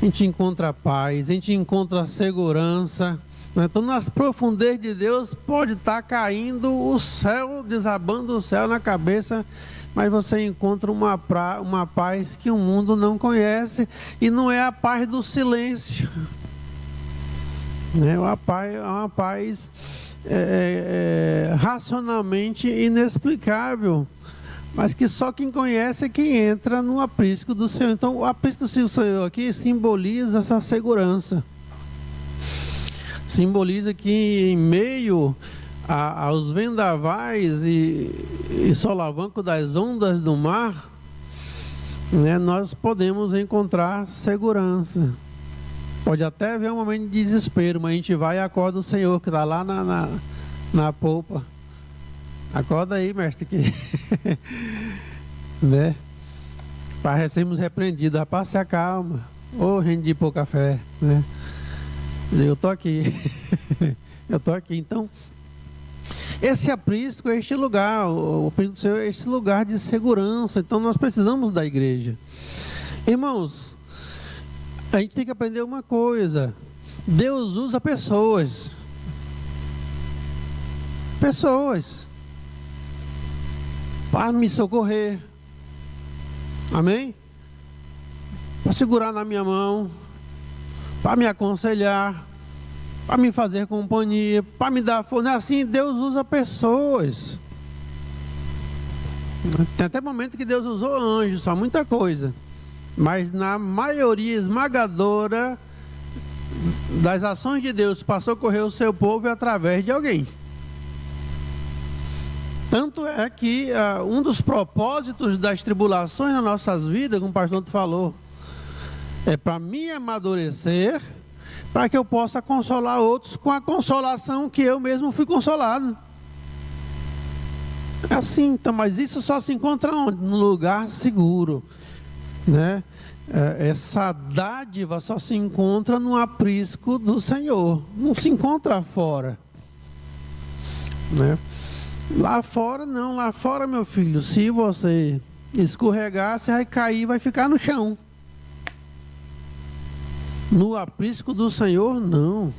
A gente encontra paz. A gente encontra segurança. Então nas profundezas de Deus pode estar caindo o céu, desabando o céu na cabeça, mas você encontra uma paz que o mundo não conhece, e não é a paz do silêncio, é uma paz racionalmente inexplicável, mas que só quem conhece é quem entra no aprisco do Senhor. Então o aprisco do Senhor aqui simboliza essa segurança, simboliza que em meio aos vendavais e solavanco das ondas do mar, né, nós podemos encontrar segurança. Pode até haver um momento de desespero, mas a gente vai e acorda o Senhor que está lá na polpa. Acorda aí, mestre, que né? Para sermos repreendidos, rapaz, se acalma. Ô, gente de pouca fé, né? Eu estou aqui. Eu estou aqui. Então, esse aprisco é este lugar, o aprisco do Senhor é este lugar de segurança. Então, nós precisamos da igreja. Irmãos, a gente tem que aprender uma coisa: Deus usa pessoas. Pessoas para me socorrer. Amém? Para segurar na minha mão, para me aconselhar, para me fazer companhia, para me dar força. Assim, Deus usa pessoas. Tem até momento que Deus usou anjos, só muita coisa. Mas na maioria esmagadora das ações de Deus para socorrer o seu povo é através de alguém. Tanto é que um dos propósitos das tribulações nas nossas vidas, como o pastor falou, é para me amadurecer, para que eu possa consolar outros com a consolação que eu mesmo fui consolado. É assim, então, mas isso só se encontra onde? No lugar seguro, né? Essa dádiva só se encontra no aprisco do Senhor, não se encontra fora, né? Lá fora não, lá fora, meu filho, se você escorregar, você vai cair, vai ficar no chão. No aprisco do Senhor, não.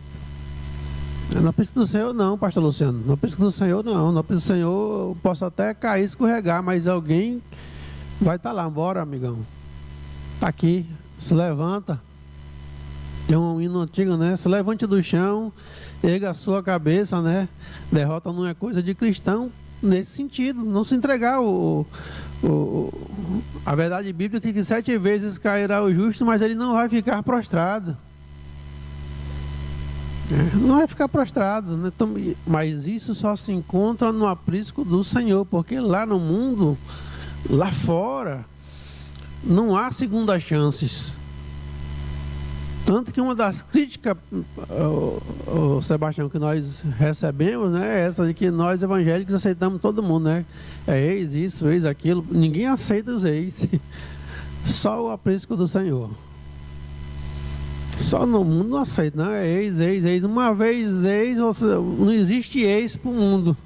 No aprisco do Senhor, não, pastor Luciano. No aprisco do Senhor, não. No aprisco do Senhor, eu posso até cair, escorregar, mas alguém vai estar lá. Bora, amigão. Está aqui, se levanta. Tem um hino antigo, né? Se levante do chão, erga a sua cabeça, né? Derrota não é coisa de cristão. nesse sentido, não se entregar a verdade bíblica é que 7 vezes cairá o justo, mas ele não vai ficar prostrado. Não vai ficar prostrado, né? Mas isso só se encontra no aprisco do Senhor, porque lá no mundo, lá fora, não há segundas chances. Tanto que uma das críticas, Sebastião, que nós recebemos, né, é essa de que nós evangélicos aceitamos todo mundo, né? É ex isso, ex aquilo. Ninguém aceita os ex. Só o aprisco do Senhor. Só no mundo não aceita, não. É ex, ex, ex. Uma vez ex, não existe ex para o mundo.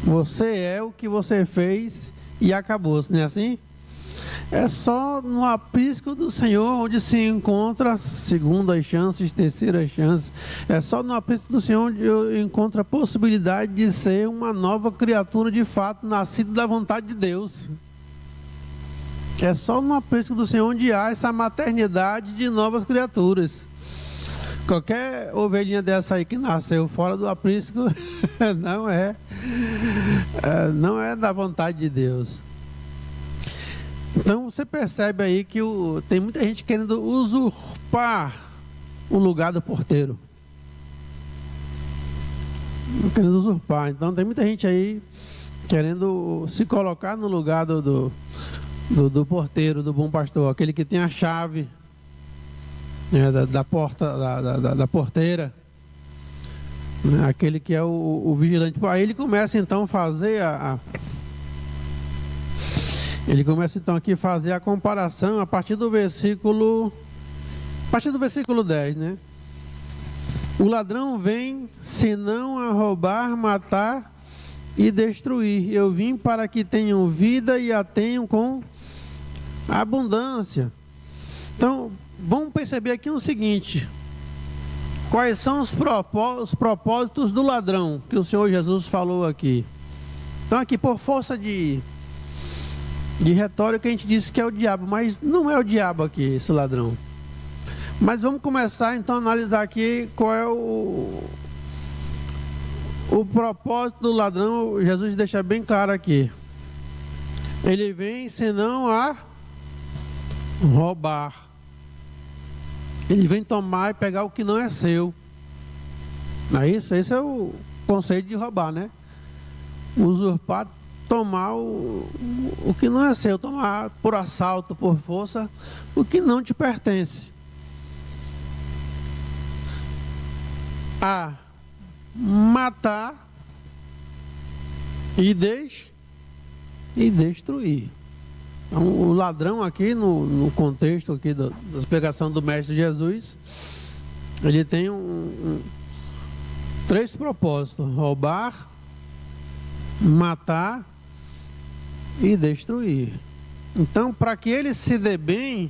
Você é o que você fez e acabou, não é assim? É só no aprisco do Senhor onde se encontra segundas chances, terceiras chances. É só no aprisco do Senhor onde eu encontro a possibilidade de ser uma nova criatura de fato, nascido da vontade de Deus. É só no aprisco do Senhor onde há essa maternidade de novas criaturas. Qualquer ovelhinha dessa aí que nasceu fora do aprisco não é da vontade de Deus. Então você percebe aí que tem muita gente querendo usurpar o lugar do porteiro. Querendo usurpar. Então tem muita gente aí querendo se colocar no lugar do porteiro, do bom pastor, aquele que tem a chave, né, da porta, da porteira, né, aquele que é o vigilante. Aí ele começa então a fazer Ele começa então aqui a fazer a comparação a partir do versículo 10, né? O ladrão vem senão a roubar, matar e destruir. Eu vim para que tenham vida e a tenham com abundância. Então, vamos perceber aqui o seguinte: quais são os propósitos do ladrão que o Senhor Jesus falou aqui? Então aqui, por força de retórica, a gente disse que é o diabo, mas não é o diabo aqui, esse ladrão. Mas vamos começar então a analisar aqui qual é o propósito do ladrão. Jesus deixa bem claro aqui: ele vem senão a roubar. Ele vem tomar e pegar o que não é seu. Não é isso? Esse é o conceito de roubar, né? Usurpar, tomar o que não é seu, tomar por assalto, por força, o que não te pertence. A matar e destruir. Então, o ladrão aqui, no contexto aqui da explicação do Mestre Jesus, ele tem 3 propósitos: roubar, matar e destruir. Então, para que ele se dê bem,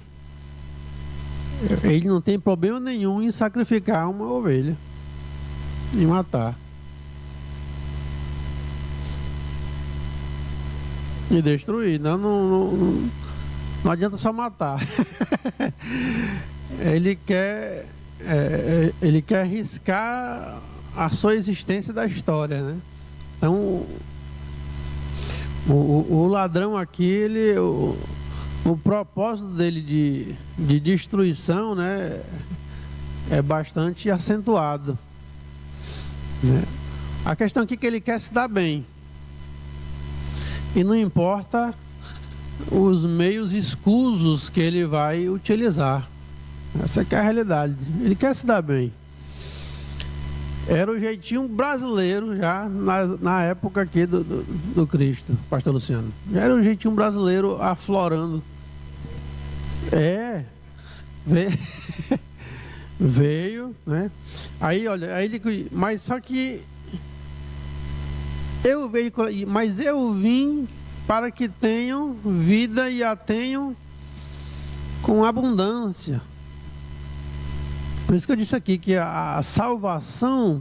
ele não tem problema nenhum em sacrificar uma ovelha e matar e destruir. Não adianta só matar. Ele quer arriscar a sua existência da história, né? Então o ladrão aqui, o propósito dele de destruição, né, é bastante acentuado, né? A questão aqui é que ele quer se dar bem, e não importa os meios escusos que ele vai utilizar. Essa é a realidade. Ele quer se dar bem. Era o jeitinho brasileiro já na época aqui do Cristo, pastor Luciano. Já era o jeitinho brasileiro aflorando. Veio, né? Aí, olha, mas só que eu vim para que tenham vida e a tenham com abundância. Por isso que eu disse aqui que a salvação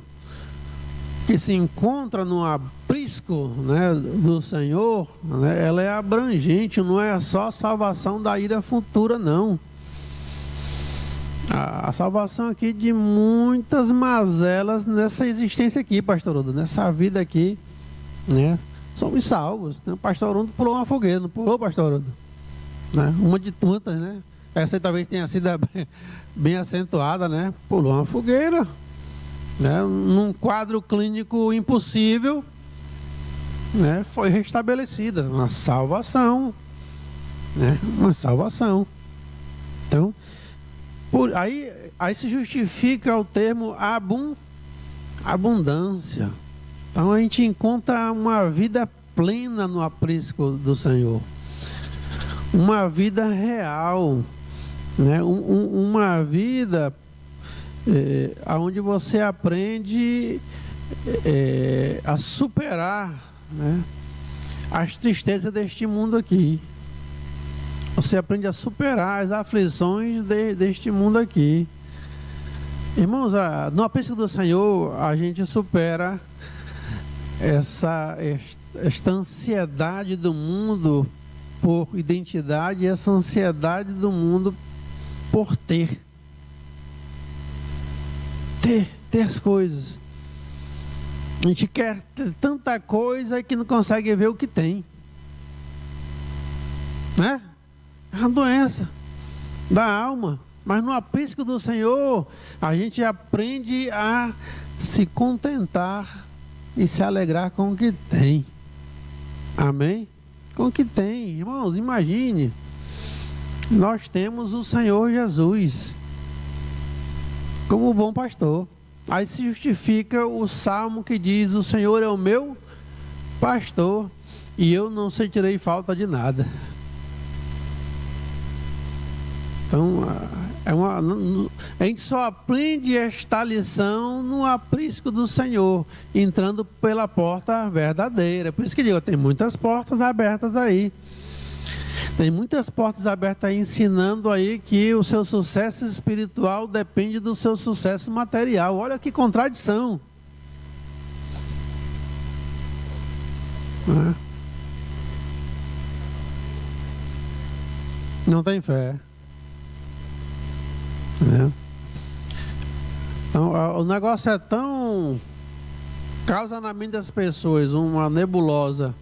que se encontra no aprisco, né, do Senhor, né, ela é abrangente, não é só a salvação da ira futura, não. A salvação aqui de muitas mazelas nessa existência aqui, pastor Udo, nessa vida aqui né? Somos salvos. Então, o pastor Haroldo pulou uma fogueira, não pulou, pastor Haroldo? Né? Uma de tantas, né? Essa aí talvez tenha sido bem acentuada, né? Pulou uma fogueira, né? Num quadro clínico impossível, né? Foi restabelecida uma salvação, né? Uma salvação. Então, aí se justifica o termo abundância. Então a gente encontra uma vida plena no aprisco do Senhor, uma vida real, né? Uma vida onde você aprende a superar, né, as tristezas deste mundo aqui. Você aprende a superar as aflições deste mundo aqui. Irmãos, no aprisco do Senhor, a gente supera esta ansiedade do mundo por identidade e essa ansiedade do mundo por ter as coisas. A gente quer ter tanta coisa que não consegue ver o que tem, né? É uma doença da alma. Mas no aprisco do Senhor, a gente aprende a se contentar e se alegrar com o que tem. Amém? Com o que tem. Irmãos, imagine, nós temos o Senhor Jesus como o bom pastor. Aí se justifica o salmo que diz: o Senhor é o meu pastor e eu não sentirei falta de nada. Então, a gente só aprende esta lição no aprisco do Senhor, entrando pela porta verdadeira. Por isso que eu digo, tem muitas portas abertas aí. Tem muitas portas abertas aí ensinando aí que o seu sucesso espiritual depende do seu sucesso material. Olha que contradição. Não tem fé. Então, o negócio é tão... causa na mente das pessoas uma nebulosa,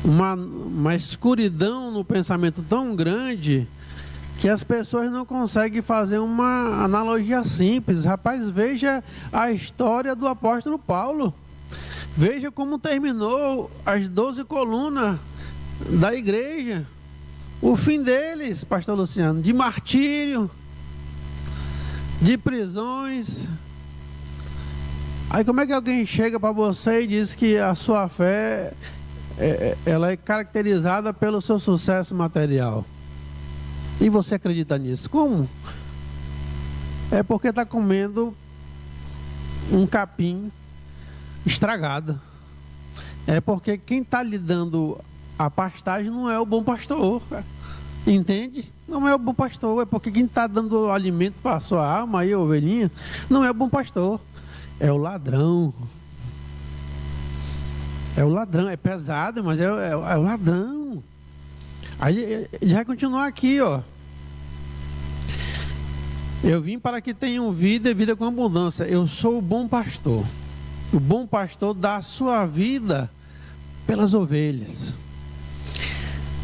uma escuridão no pensamento tão grande, que as pessoas não conseguem fazer uma analogia simples. Rapaz, veja a história do apóstolo Paulo. Veja como terminou as 12 colunas da igreja. O fim deles, pastor Luciano, de martírio, de prisões. Aí como é que alguém chega para você e diz que a sua fé ela é caracterizada pelo seu sucesso material? E você acredita nisso? Como? É porque está comendo um capim estragado. É porque quem está lhe dando a pastagem não é o bom pastor. Entende? Não é o bom pastor. É porque quem está dando o alimento para a sua alma aí, ovelhinha, não é o bom pastor. É o ladrão. É o ladrão. É pesado, mas é o ladrão. Aí ele vai continuar aqui, ó. Eu vim para que tenham vida e vida com abundância. Eu sou o bom pastor. O bom pastor dá a sua vida pelas ovelhas.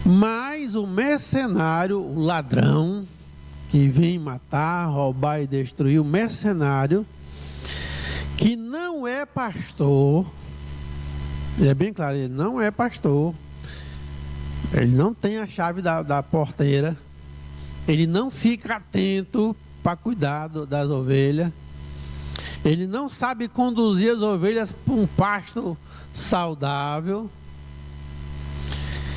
Mas o mercenário, o ladrão, que vem matar, roubar e destruir, o mercenário, que não é pastor, ele é bem claro, ele não é pastor, ele não tem a chave da porteira, ele não fica atento para cuidar das ovelhas, ele não sabe conduzir as ovelhas para um pasto saudável.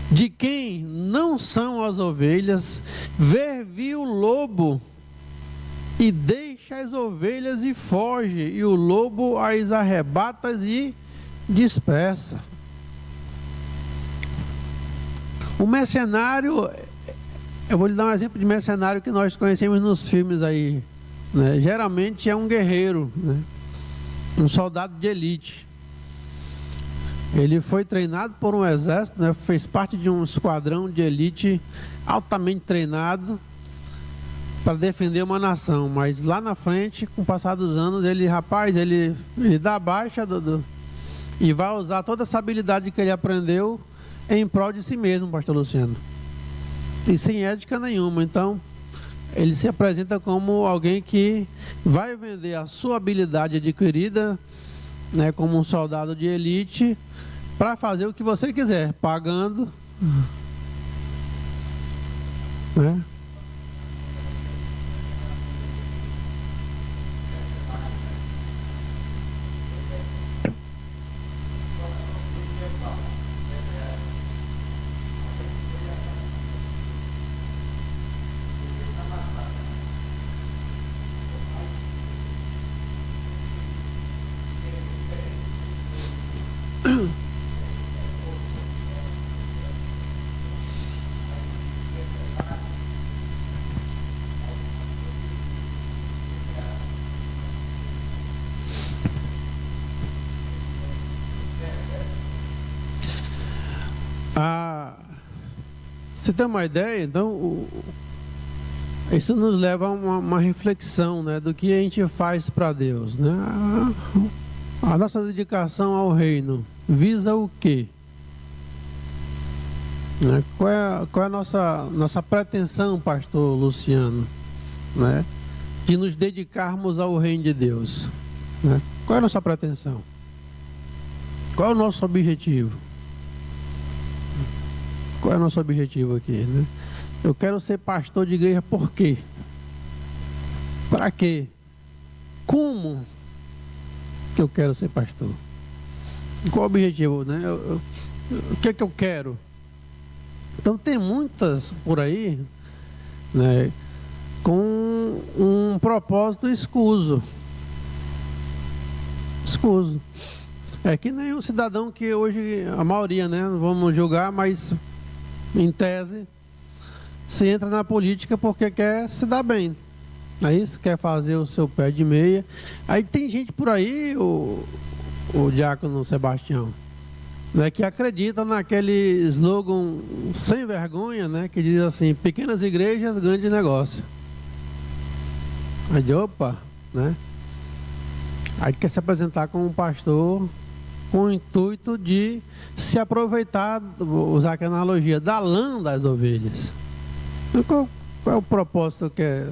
De quem não são as ovelhas, vir o lobo e deixa as ovelhas e foge, e o lobo as arrebata e dispersa. O mercenário, eu vou lhe dar um exemplo de mercenário que nós conhecemos nos filmes aí, né? Geralmente é um guerreiro, né? Um soldado de elite. Ele foi treinado por um exército, né? Fez parte de um esquadrão de elite altamente treinado para defender uma nação. Mas lá na frente, com o passar dos anos, ele dá baixa e vai usar toda essa habilidade que ele aprendeu em prol de si mesmo, pastor Luciano. E sem ética nenhuma. Então, ele se apresenta como alguém que vai vender a sua habilidade adquirida, né, como um soldado de elite, para fazer o que você quiser, pagando, né? Você tem uma ideia? Então, isso nos leva a uma reflexão, né, do que a gente faz para Deus, né? A nossa dedicação ao reino visa o quê? Né? Qual é a nossa pretensão, pastor Luciano, né, de nos dedicarmos ao reino de Deus? Né? Qual é a nossa pretensão? Qual é o nosso objetivo? Qual é o nosso objetivo aqui, né? Eu quero ser pastor de igreja por quê? Para quê? Como que eu quero ser pastor? Qual o objetivo, né? O que é que eu quero? Então tem muitas por aí, né, com um propósito escuso. Escuso. É que nem o cidadão que hoje, a maioria, né, não vamos julgar, mas em tese, se entra na política porque quer se dar bem. Aí se quer fazer o seu pé de meia. Aí tem gente por aí, o diácono Sebastião, né, que acredita naquele slogan sem vergonha, né, que diz assim: pequenas igrejas, grande negócio. Aí de opa, né? Aí quer se apresentar como um pastor com o intuito de se aproveitar, vou usar aqui a analogia, da lã das ovelhas. Qual é o propósito que é?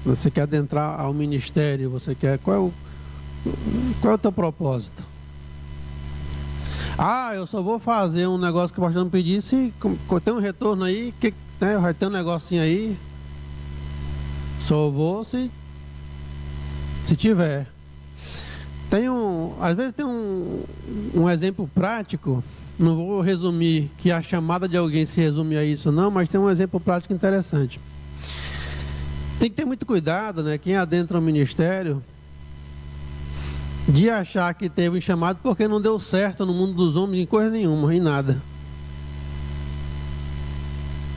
Você quer adentrar ao ministério? Você quer? Qual é o teu propósito? Eu só vou fazer um negócio que o pastor me pedir se tem um retorno aí, né, vai ter um negocinho aí. Só vou se tiver. Às vezes tem um exemplo prático. Não vou resumir que a chamada de alguém se resume a isso não, mas tem um exemplo prático interessante. Tem que ter muito cuidado, né, quem adentra o ministério, de achar que teve um chamado porque não deu certo no mundo dos homens em coisa nenhuma, em nada.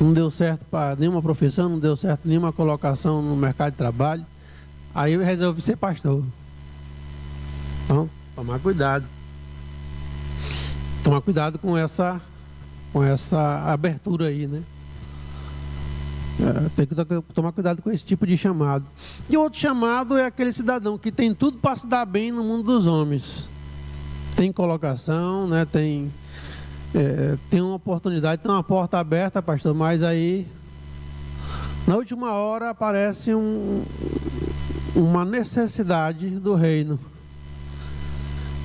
Não deu certo para nenhuma profissão, não deu certo nenhuma colocação no mercado de trabalho. Aí eu resolvi ser pastor. Então, tomar cuidado. Tomar cuidado com essa abertura aí, né? Tem que tomar cuidado com esse tipo de chamado. E outro chamado é aquele cidadão que tem tudo para se dar bem no mundo dos homens. Tem colocação, né? Tem uma oportunidade, tem uma porta aberta, pastor, mas aí na última hora aparece uma necessidade do reino.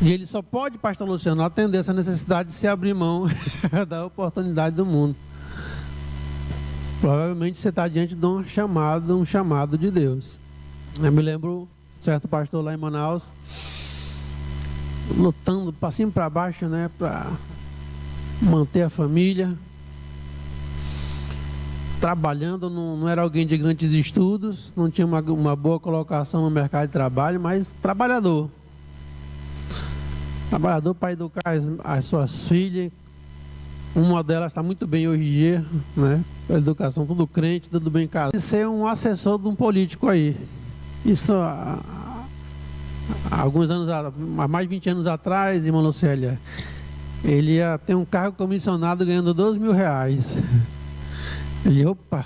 E ele só pode, pastor Luciano, atender essa necessidade de se abrir mão da oportunidade do mundo. Provavelmente você está diante de um chamado de Deus. Eu me lembro, certo pastor lá em Manaus, lutando para cima e para baixo, né, para manter a família, trabalhando, não era alguém de grandes estudos, não tinha uma boa colocação no mercado de trabalho, mas trabalhador para educar as suas filhas. Uma delas está muito bem hoje em dia, né? A educação, tudo crente, tudo bem casado. E ser um assessor de um político aí. Isso há alguns anos, há mais de 20 anos atrás, irmã Lucélia, ele ia ter um cargo comissionado ganhando 12 mil reais. Ele, opa,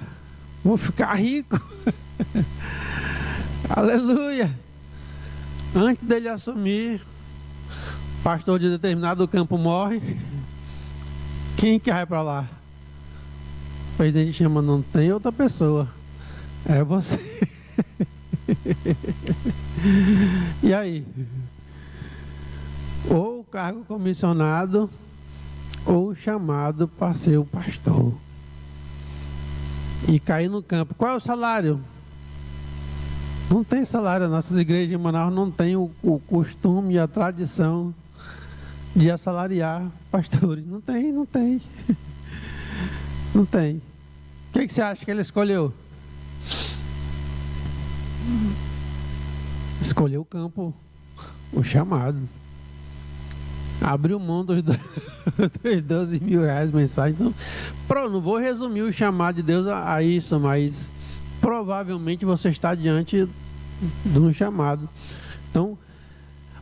vou ficar rico. Aleluia. Antes dele assumir, pastor de determinado campo morre, quem que vai para lá? O presidente chama, não tem outra pessoa, é você. E aí? Ou o cargo comissionado, ou chamado para ser o pastor. E cair no campo. Qual é o salário? Não tem salário. Nossas igrejas de Manaus não têm o costume e a tradição de assalariar pastores. Não tem. Não tem. O que você acha que ele escolheu? Escolheu o campo, o chamado. Abriu mão dos 12 mil reais mensais. Então, não vou resumir o chamado de Deus a isso, mas provavelmente você está diante de um chamado. Então,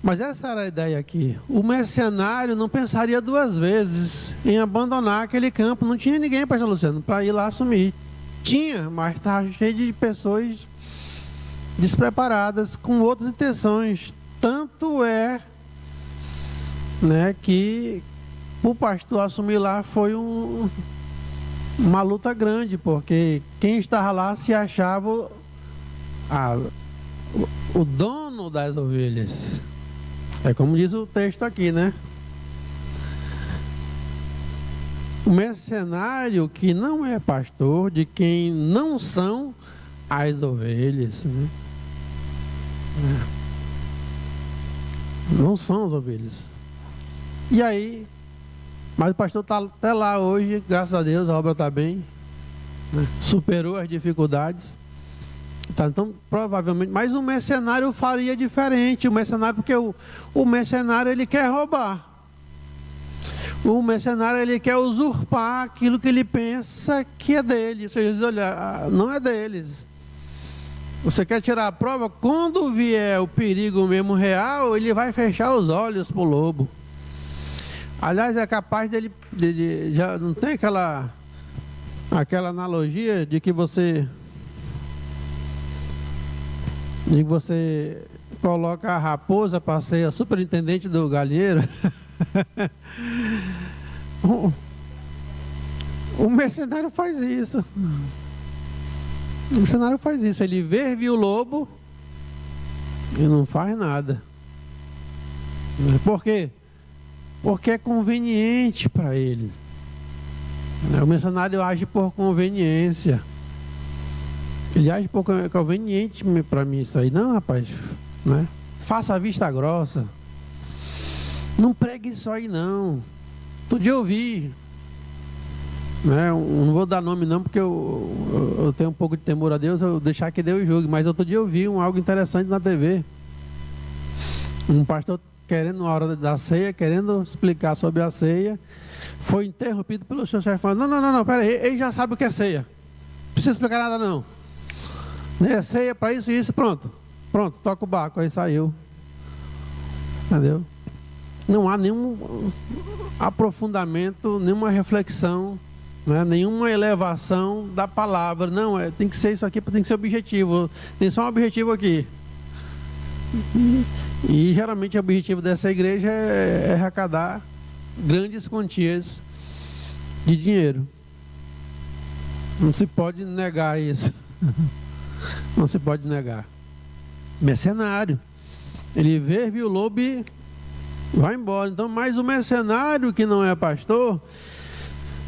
mas essa era a ideia aqui. O mercenário não pensaria duas vezes em abandonar aquele campo. Não tinha ninguém, pastor Luciano, para ir lá assumir. Tinha, mas estava cheio de pessoas despreparadas, com outras intenções. Tanto é, né, que o pastor assumir lá foi uma luta grande, porque quem estava lá se achava o dono das ovelhas. É como diz o texto aqui, né? O mercenário que não é pastor, de quem não são as ovelhas, né? Não são as ovelhas. E aí, mas o pastor está até lá hoje, graças a Deus, a obra está bem, né? Superou as dificuldades. Tá, então, provavelmente, mas o mercenário faria diferente. O mercenário, porque o mercenário ele quer roubar. O mercenário ele quer usurpar aquilo que ele pensa que é dele. Ou seja, olha, não é deles. Você quer tirar a prova? Quando vier o perigo mesmo real, ele vai fechar os olhos para o lobo. Aliás, é capaz dele já não tem aquela analogia de que você coloca a raposa para ser a superintendente do galinheiro. O mercenário faz isso. O mercenário faz isso. Ele viu o lobo e não faz nada. Por quê? Porque é conveniente para ele. O mercenário age por conveniência. Ele age por conveniente para mim isso aí. Não, rapaz, né? Faça a vista grossa. Não pregue isso aí, não. Outro dia eu vi, né? Eu não vou dar nome não, porque eu tenho um pouco de temor a Deus, eu vou deixar que Deus julgue. Mas outro dia eu vi algo interessante na TV. Um pastor querendo, na hora da ceia, querendo explicar sobre a ceia, foi interrompido pelo seu chefe falando, não, pera aí, ele já sabe o que é ceia. Não precisa explicar nada não. Né? Ceia para isso e isso, pronto, toca o barco, aí saiu. Entendeu? Não há nenhum aprofundamento, nenhuma reflexão, né? Nenhuma elevação da palavra. Não, tem que ser isso aqui, tem que ser objetivo. Tem só um objetivo aqui. E geralmente o objetivo dessa igreja é arrecadar grandes quantias de dinheiro. Não se pode negar isso. Não se pode negar. Mercenário. Ele viu o lobo e vai embora. Então, mas o mercenário que não é pastor,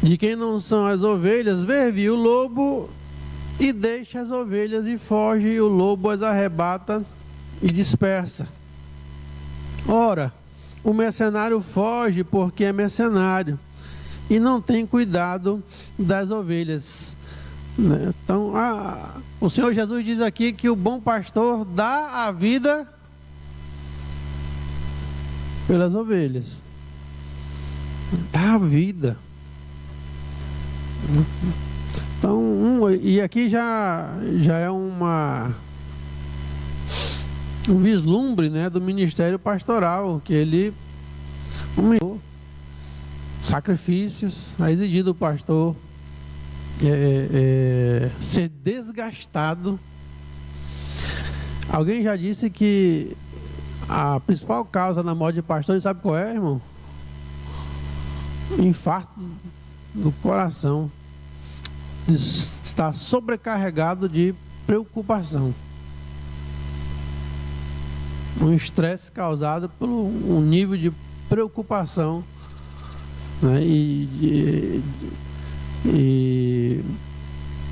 de quem não são as ovelhas, viu o lobo e deixa as ovelhas e foge, e o lobo as arrebata e dispersa. Ora, o mercenário foge porque é mercenário e não tem cuidado das ovelhas. Então, o Senhor Jesus diz aqui que o bom pastor dá a vida pelas ovelhas. Dá a vida. Então, e aqui já é um vislumbre, né, do ministério pastoral, que ele sacrifícios a exigir do pastor, ser desgastado. Alguém já disse que A principal causa na morte de pastores, sabe qual é, irmão? Infarto do coração. Está sobrecarregado de preocupação. Um estresse causado por um nível de preocupação, né? E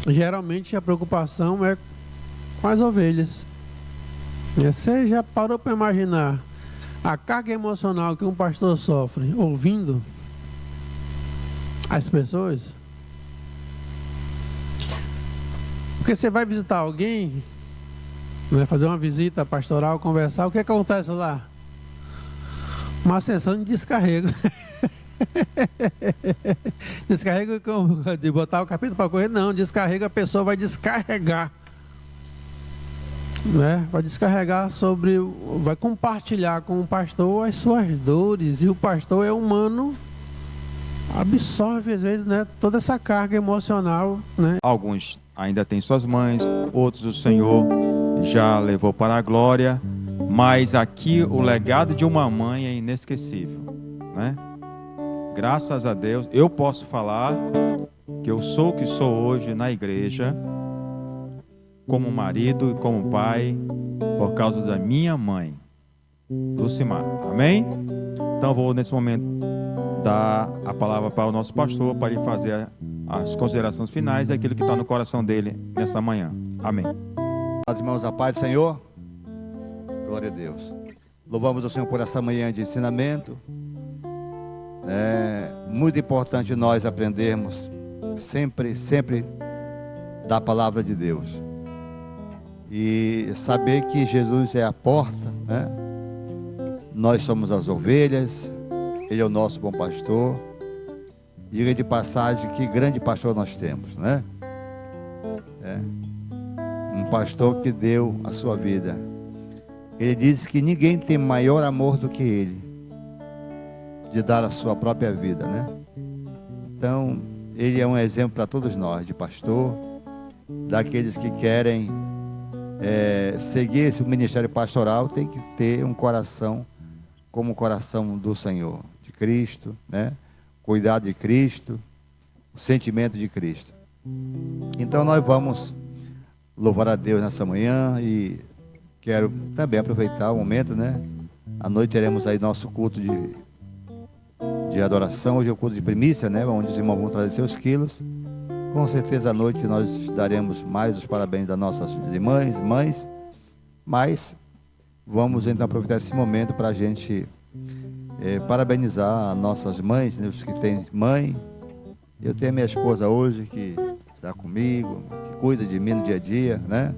geralmente a preocupação é com as ovelhas. Você já parou para imaginar a carga emocional que um pastor sofre ouvindo as pessoas? Porque você vai visitar alguém, vai fazer uma visita pastoral, conversar, o que acontece lá? Uma sessão de descarrego. Descarrega de botar o capítulo para correr? Não, descarrega, a pessoa vai descarregar. Né? Vai descarregar sobre, vai compartilhar com o pastor as suas dores, e o pastor é humano, absorve às vezes, né, toda essa carga emocional, né? Alguns ainda têm suas mães, outros o Senhor já levou para a glória, mas aqui o legado de uma mãe é inesquecível, né? Graças a Deus, eu posso falar que eu sou o que sou hoje na igreja, como marido e como pai, por causa da minha mãe, Lucimar. Amém? Então vou nesse momento dar a palavra para o nosso pastor, para ele fazer as considerações finais daquilo que está no coração dele nessa manhã. Amém. As irmãos, a paz do Senhor. Glória a Deus. Louvamos o Senhor por essa manhã de ensinamento. É muito importante nós aprendermos sempre da palavra de Deus. E saber que Jesus é a porta, né? Nós somos as ovelhas, Ele é o nosso bom pastor. Diga de passagem que grande pastor nós temos, né? Um pastor que deu a sua vida. Ele diz que ninguém tem maior amor do que Ele, de dar a sua própria vida, né? Então, Ele é um exemplo para todos nós, de pastor, daqueles que querem seguir esse ministério pastoral, tem que ter um coração como o coração do Senhor, de Cristo, né? Cuidado de Cristo, o sentimento de Cristo. Então nós vamos louvar a Deus nessa manhã e quero também aproveitar o momento, né? À noite teremos aí nosso culto de adoração, hoje é o culto de primícia, né? Onde os irmãos vão trazer seus quilos. Com certeza à noite nós daremos mais os parabéns das nossas irmãs, mães, mas vamos então aproveitar esse momento para a gente parabenizar as nossas mães, né, os que têm mãe. Eu tenho a minha esposa hoje que está comigo, que cuida de mim no dia a dia, né?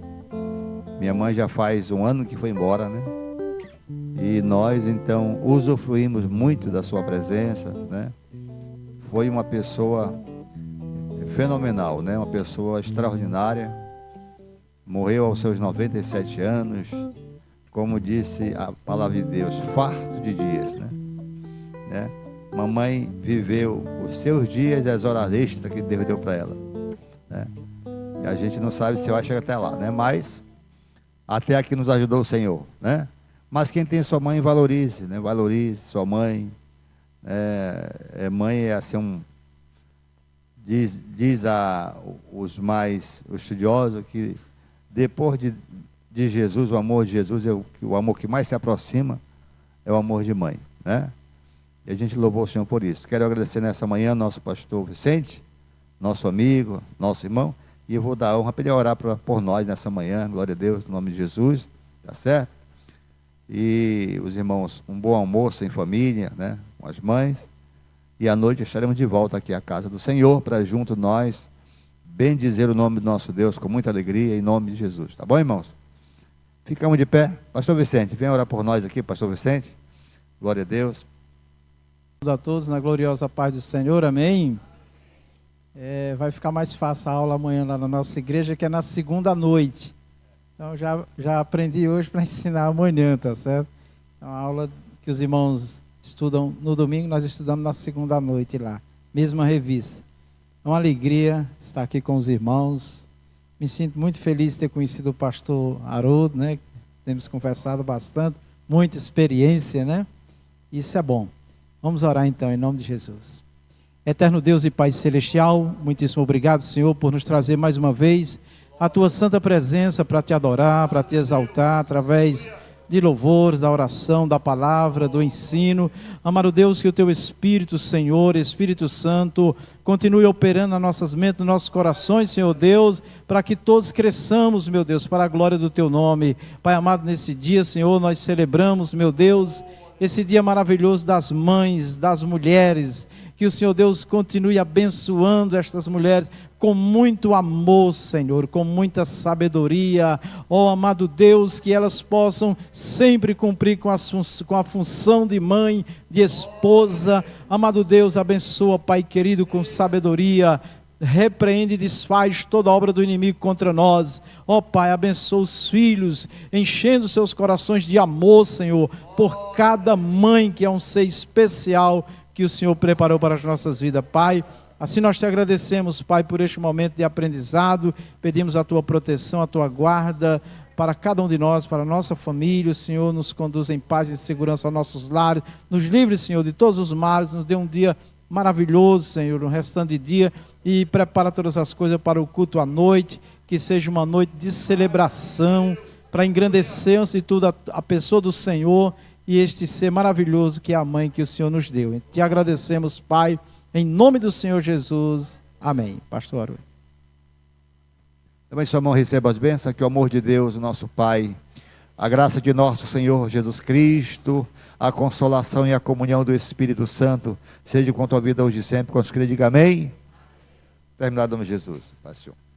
Minha mãe já faz 1 ano que foi embora, né? E nós então usufruímos muito da sua presença, né? Foi uma pessoa fenomenal, né? Uma pessoa extraordinária. Morreu aos seus 97 anos, como disse a palavra de Deus, farto de dias, né? Mamãe viveu os seus dias e as horas extras que Deus deu para ela, né? E a gente não sabe se vai chegar até lá, né? Mas até aqui nos ajudou o Senhor, né? Mas quem tem sua mãe, valorize, né? Valorize sua mãe. Mãe é assim diz os mais estudiosos que depois de Jesus, o amor de Jesus é o amor que mais se aproxima, é o amor de mãe, né? E a gente louvou o Senhor por isso. Quero agradecer nessa manhã nosso pastor Vicente, nosso amigo, nosso irmão, e eu vou dar a honra para ele orar por nós nessa manhã, glória a Deus, no nome de Jesus, tá certo? E os irmãos, um bom almoço em família, né, com as mães, e à noite estaremos de volta aqui à casa do Senhor, para junto nós bendizer o nome do nosso Deus com muita alegria, em nome de Jesus, tá bom, irmãos? Ficamos de pé. Pastor Vicente, vem orar por nós aqui, pastor Vicente, glória a Deus. A todos na gloriosa paz do Senhor, amém. Vai ficar mais fácil a aula amanhã lá na nossa igreja, que é na segunda noite. Então já aprendi hoje para ensinar amanhã, tá certo? É uma aula que os irmãos estudam no domingo, nós estudamos na segunda noite lá, mesma revista. É uma alegria estar aqui com os irmãos. Me sinto muito feliz de ter conhecido o pastor Haroldo, né? Temos conversado bastante. muita experiência, né? Isso é bom. Vamos orar então, em nome de Jesus. Eterno Deus e Pai Celestial, muitíssimo obrigado, Senhor, por nos trazer mais uma vez a Tua santa presença para Te adorar, para Te exaltar, através de louvores, da oração, da palavra, do ensino. Amado Deus, que o Teu Espírito, Senhor, Espírito Santo, continue operando nas nossas mentes, nos nossos corações, Senhor Deus, para que todos cresçamos, meu Deus, para a glória do Teu nome. Pai amado, nesse dia, Senhor, nós celebramos, meu Deus, esse dia maravilhoso das mães, das mulheres. Que o Senhor Deus continue abençoando estas mulheres com muito amor, Senhor, com muita sabedoria. Ó amado Deus, que elas possam sempre cumprir com a função de mãe, de esposa. Amado Deus, abençoa, Pai querido, com sabedoria. Repreende e desfaz toda obra do inimigo contra nós. Ó Pai, abençoa os filhos, enchendo seus corações de amor, Senhor, por cada mãe que é um ser especial que o Senhor preparou para as nossas vidas, Pai. Assim nós te agradecemos, Pai, por este momento de aprendizado. Pedimos a Tua proteção, a Tua guarda para cada um de nós, para a nossa família. O Senhor nos conduz em paz e segurança aos nossos lares. Nos livre, Senhor, de todos os males. Nos dê um dia maravilhoso, Senhor, no restante de dia. E prepara todas as coisas para o culto à noite. Que seja uma noite de celebração, para engrandecer, antes de tudo, a pessoa do Senhor e este ser maravilhoso que é a mãe que o Senhor nos deu. Te agradecemos, Pai, em nome do Senhor Jesus. Amém. Pastor Aruê. Também sua mão receba as bênçãos, que o amor de Deus, nosso Pai, a graça de nosso Senhor Jesus Cristo, a consolação e a comunhão do Espírito Santo, seja com a tua vida hoje e sempre. Quando crê, diga amém. Terminado, em nome de Jesus. Paz, Senhor.